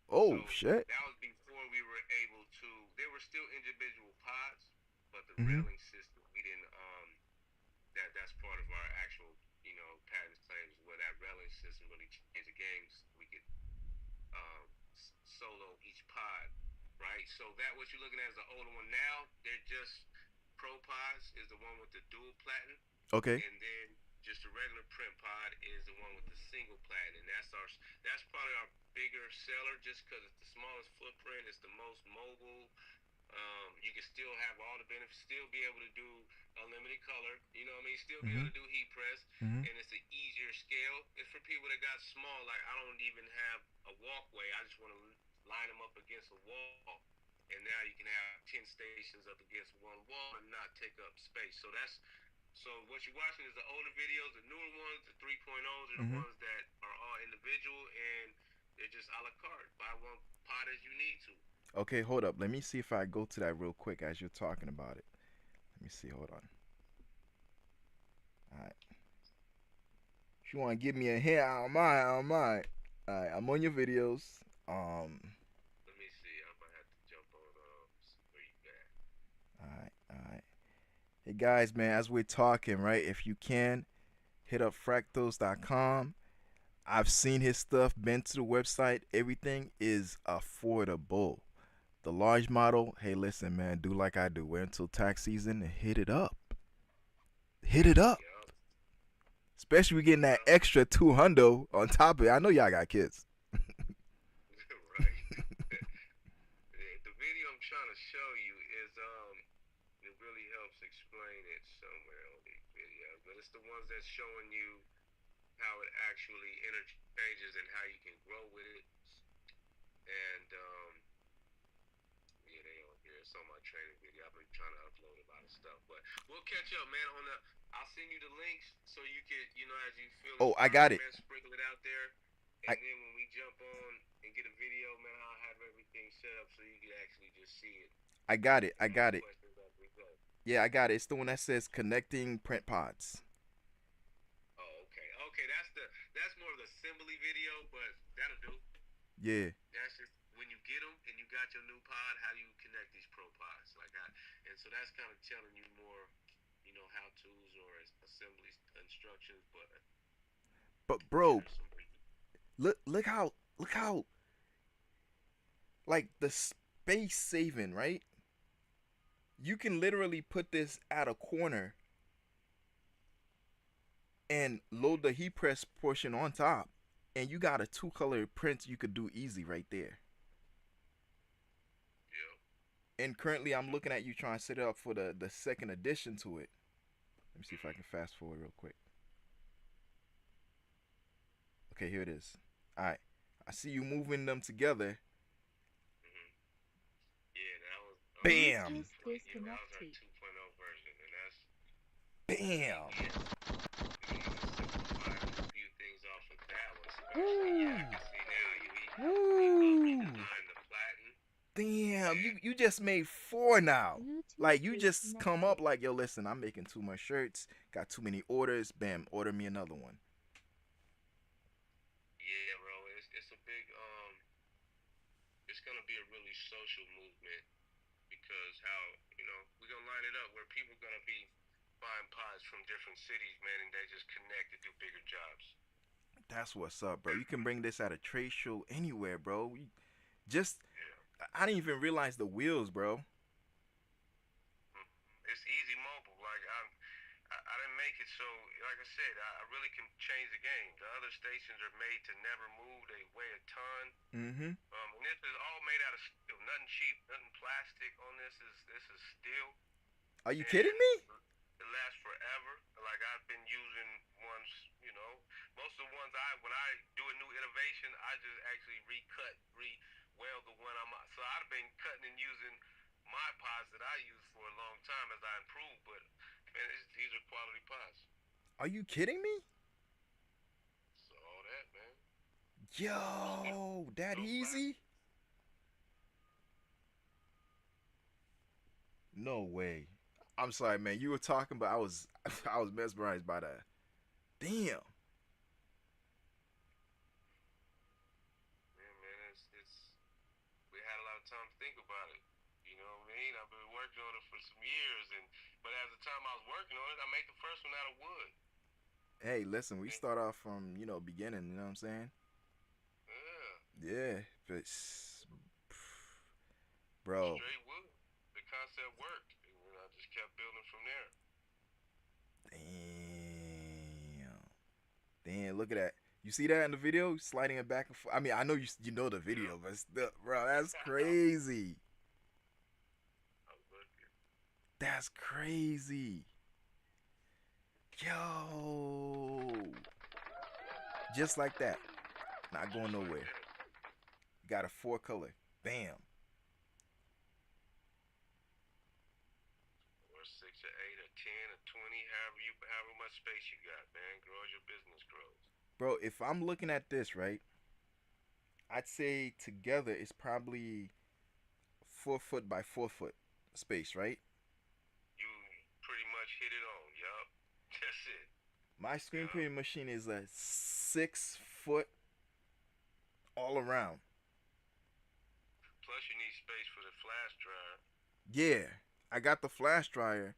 So Oh shit. that was before we were able to. They were still individual pods, but the Mhm. railing system we didn't. That's part of our actual patent claims where that railing system really changed the games. We could solo each pod, right? So that what you're looking at is the older one now. They're just Pro Pods is the one with the dual platinum, Okay. and then just a regular print pod is the one with the single platinum. And that's probably our bigger seller just because it's the smallest footprint, it's the most mobile. You can still have all the benefits, still be able to do unlimited color. You know what I mean? Still be able Mhm. to do heat press, Mhm. and it's an easier scale. It's for people that got small. Like I don't even have a walkway. I just want to line them up against a wall, and now you can have 10 stations up against one wall and not take up space. So what you're watching is the older videos, the newer ones, the 3.0s are the Mhm. ones that are all individual and they're just a la carte. Buy one pot as you need to. Okay, hold up. Let me see if I go to that real quick as you're talking about it. Let me see. Hold on. All right. If you want to give me a hint, I don't mind. I don't mind. All right, I'm on your videos. Um, Let me see. I might have to jump on where you at. all right, all right. Hey guys, man, as we're talking, right? If you can, hit up fractals.com. I've seen his stuff, been to the website. Everything is affordable. The large model, hey, listen, man, do like I do. Wait until tax season and hit it up. Hit it up. Yup, Especially we getting that yup. extra 200 on top of it. I know y'all got kids. Right. The video I'm trying to show you is it really helps explain it somewhere on these videos, but it's the ones that's showing you how it actually interchanges and how you can grow with it. And yeah, they on here. It's on my training video. I've been trying to upload a lot of stuff, but we'll catch up, man. I'll send you the links so you can, as you feel Oh, I got inspired, it. man, sprinkle it out there. I, And then when we jump on and get a video, man, I'll have everything set up so you can actually just see it I got it. and I ask got it. questions as we go. Yeah, I got it. It's the one that says connecting print pods. Oh, okay. Okay, that's more of the assembly video, but that'll do. Yeah. That's just when you get them and you got your new pod, how do you connect these pro pods? And so that's kind of telling you more, how to's or assembly instructions. But But yeah, bro, there's some. look how like the space saving, right? You can literally put this at a corner and load the heat press portion on top, and you got a two color print you could do easy right there. Yeah. And currently, I'm looking at you trying to set it up for the second addition to it. Let me see if I can fast forward real quick. Okay, here it is. All right, I see you moving them together. Hmm. Yeah, that was Bam, yeah, that was our 2.0 version, and that's bam. yeah. We even simplified a few things off of that one, especially. Woo, Yeah, I can see now he woo. designed the platen. Damn, And you just made four now. Like you Bluetooth just come up disconnected. like, yo, listen, I'm making too much shirts, got too many orders. Bam, order me another one. yeah, bro, it's a big it's gonna be a really social movement because how we're gonna line it up where people are gonna be buying pods from different cities, man, and they just connect to do bigger jobs. That's what's up, bro. You can bring this at a trade show anywhere, bro. Just Yeah. I didn't even realize the wheels, bro. It's easy mobile. Like I didn't make it so. Like I said, I really can change the game. The other stations are made to never move. They weigh a ton. Mm-hmm. And this is all made out of steel. Nothing cheap. Nothing plastic on this. This is steel, Are you kidding and me? it lasts forever. Like I've been using ones. Most of the ones when I do a new innovation, I just actually recut, re-weld the one I'm. So I've been cutting and using my pods that I use for a long time as I improve. But man, these are quality pods. Are you kidding me? So all that, man. Still, Yo, that still easy? plastic. No way. I'm sorry, man. You were talking, but I was I was mesmerized by that. Damn. Yeah, man. It's we had a lot of time to think about it. You know what I mean? I've been working on it for some years, but at the time I was working on it, I made the first one out of wood. Hey, listen, we And, start off from beginning. You know what I'm saying? yeah, Yeah, but bro, straight wood. The concept worked, and I just kept building from there. damn, damn. Look at that. You see that in the video? Sliding it back and forth. I mean, I know you know the Yeah. video, but still, bro, that's crazy. I was looking. That's crazy. Yo, just like that. Not going Just like nowhere. that. You got a four color. Bam. Or 6 or 8 or 10 or 20, however much space you got, man. Grow as your business grows. Bro, if I'm looking at this, right, I'd say together it's probably 4 foot by 4 foot space, right? You pretty much hit it on, yup. That's it. My screen Yeah. printing machine is a 6 foot all around. Plus, you need space for the flash drive. Yeah, I got the flash dryer,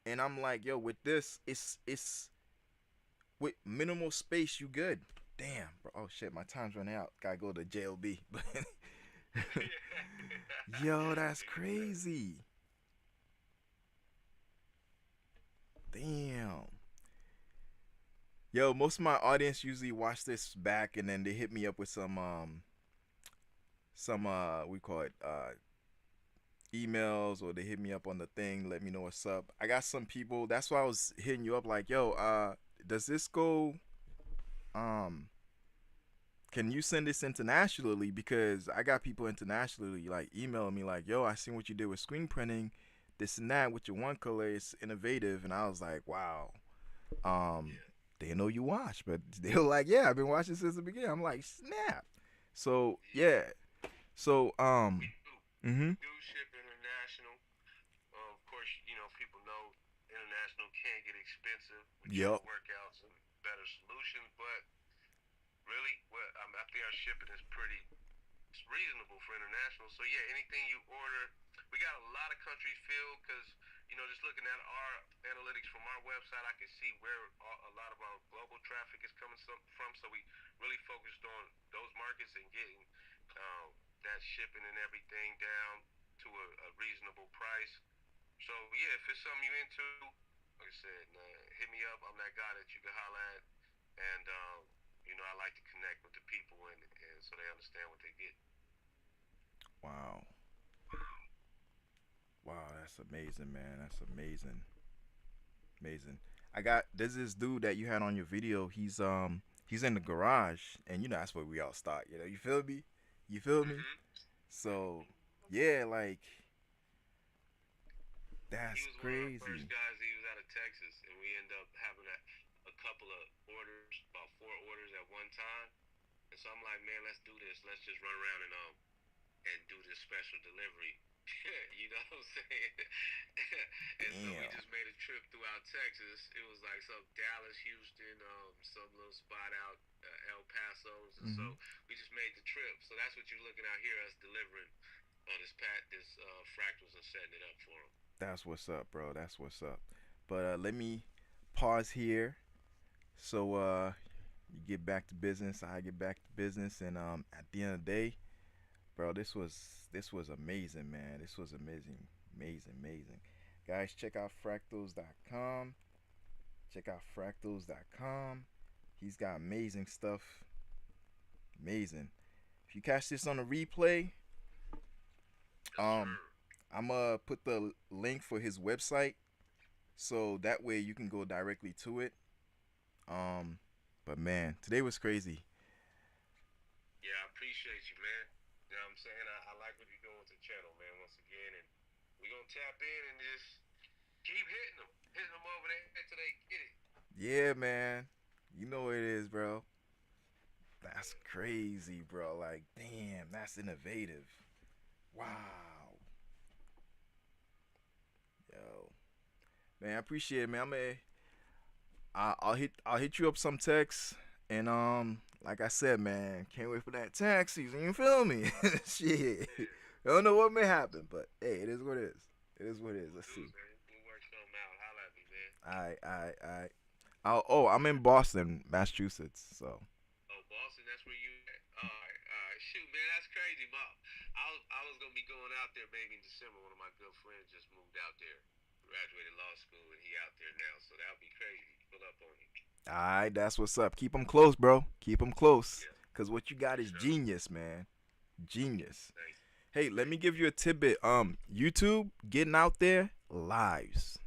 and I'm like, yo, with this, it's with minimal space, you good. Damn, bro. Oh shit, my time's running out. Gotta go to JLB. But yo, that's crazy. Damn. Yo, most of my audience usually watch this back and then they hit me up with some we call it emails, or they hit me up on the thing, let me know what's up. I got some people, that's why I was hitting you up like, yo, does this go um can you send this internationally? Because I got people internationally like emailing me like, yo, I seen what you did with screen printing, this and that with your one color, it's innovative. And I was like, wow. Um, Yeah. they know you watch, but they were like, yeah, I've been watching since the beginning. I'm like, snap. So Yeah. yeah. So We do. We mm-hmm. do ship international. Of course, people know international can get expensive. We try to Yup. work out some better solutions, but really, I think our shipping is pretty reasonable for international. So yeah, anything you order, we got a lot of countries filled because just looking at our analytics from our website, I can see where a lot of our global traffic is coming from. So we really focused on those markets and getting that shipping and everything down to a reasonable price. So yeah, if it's something you into, like I said, hit me up. I'm that guy that you can holler at, and I like to connect with the people and so they understand what they get. Wow. Wow, that's amazing, man. That's amazing. Amazing. I got there's this dude that you had on your video. He's in the garage, and that's where we all start. You feel me? You feel me? Hmm. So yeah, like He that's was one of our first crazy. guys. He was out of Texas, and we ended up having a couple of orders, about 4 orders at one time. And so I'm like, man, let's do this. Let's just run around and do this special delivery. You know what I'm saying? And so we Damn. just made a trip throughout Texas. It was like some Dallas, Houston, some little spot out El Paso's, and so Hmm. we just made the trip. So that's what you're looking out here, us delivering on this fractals and setting it up for them. That's what's up, bro. That's what's up. But let me pause here so you get back to business. I get back to business, and at the end of the day, bro, this was amazing, man. This was amazing, amazing, amazing. Guys, check out fractals.com. Check out fractals.com. He's got amazing stuff. Amazing. If you catch this on a replay, Yes, um, sir. I'm gonna put the link for his website so that way you can go directly to it. Um, but man, today was crazy. Yeah, I appreciate you, man. You know what I'm saying? I like what you're doing with the channel, man, once again. And we're going to tap in and just keep hitting them over there until they get it. Yeah, man. You know what it is, bro. That's Yeah. crazy, bro. Like, damn, that's innovative. Wow. Yo. Man, I appreciate it, man. I'll hit you up some text, and like I said, man, can't wait for that tax season. You feel me? Shit. Yeah. I don't know what may happen, but hey, it is what it is. It is what it is. We'll Let's do see. it, man. We'll work something out. Holla at me, man. I. Oh, I'm in Boston, Massachusetts. So. Oh, Boston, that's where you at. All right, all right. Shoot, man, that's crazy. I was going to be going out there maybe in December. One of my good friends just moved out there, graduated law school, and he out there now. So that would be crazy. Pull up on you. All right, that's what's up. Keep them close, bro. Keep them close, Yeah, cause what you got for is sure. genius, man. Genius. Thank you. Hey, let me Thank you. give you a tidbit. YouTube, getting out there, lives.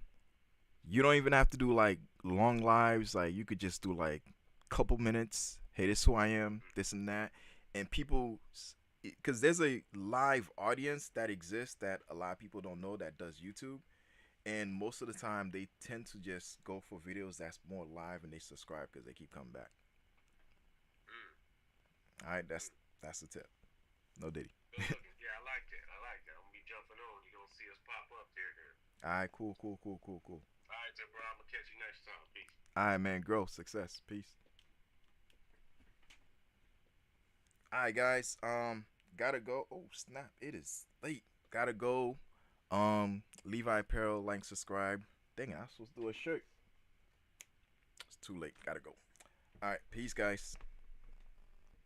You don't even have to do like long lives. Like you could just do like couple minutes. Hey, this is who I am. This and that, and people, because there's a live audience that exists that a lot of people don't know that does YouTube, and most of the time they tend to just go for videos that's more live and they subscribe because they keep coming back. Mm, All right, that's mm. that's the tip. No diddy. Good looking. Yeah, I like that. I like that. I'm going to be jumping on. You're going to see us pop up there then. All right, cool, cool, cool, cool, cool. All right, then, bro. I'm going to catch you next time. Peace. All right, man. Grow, success, peace. All right, guys. Gotta go. Oh snap! It is late. Gotta go. Levi Apparel, like, subscribe. Dang it, I was supposed to do a shirt. It's too late. Gotta go. All right, peace, guys.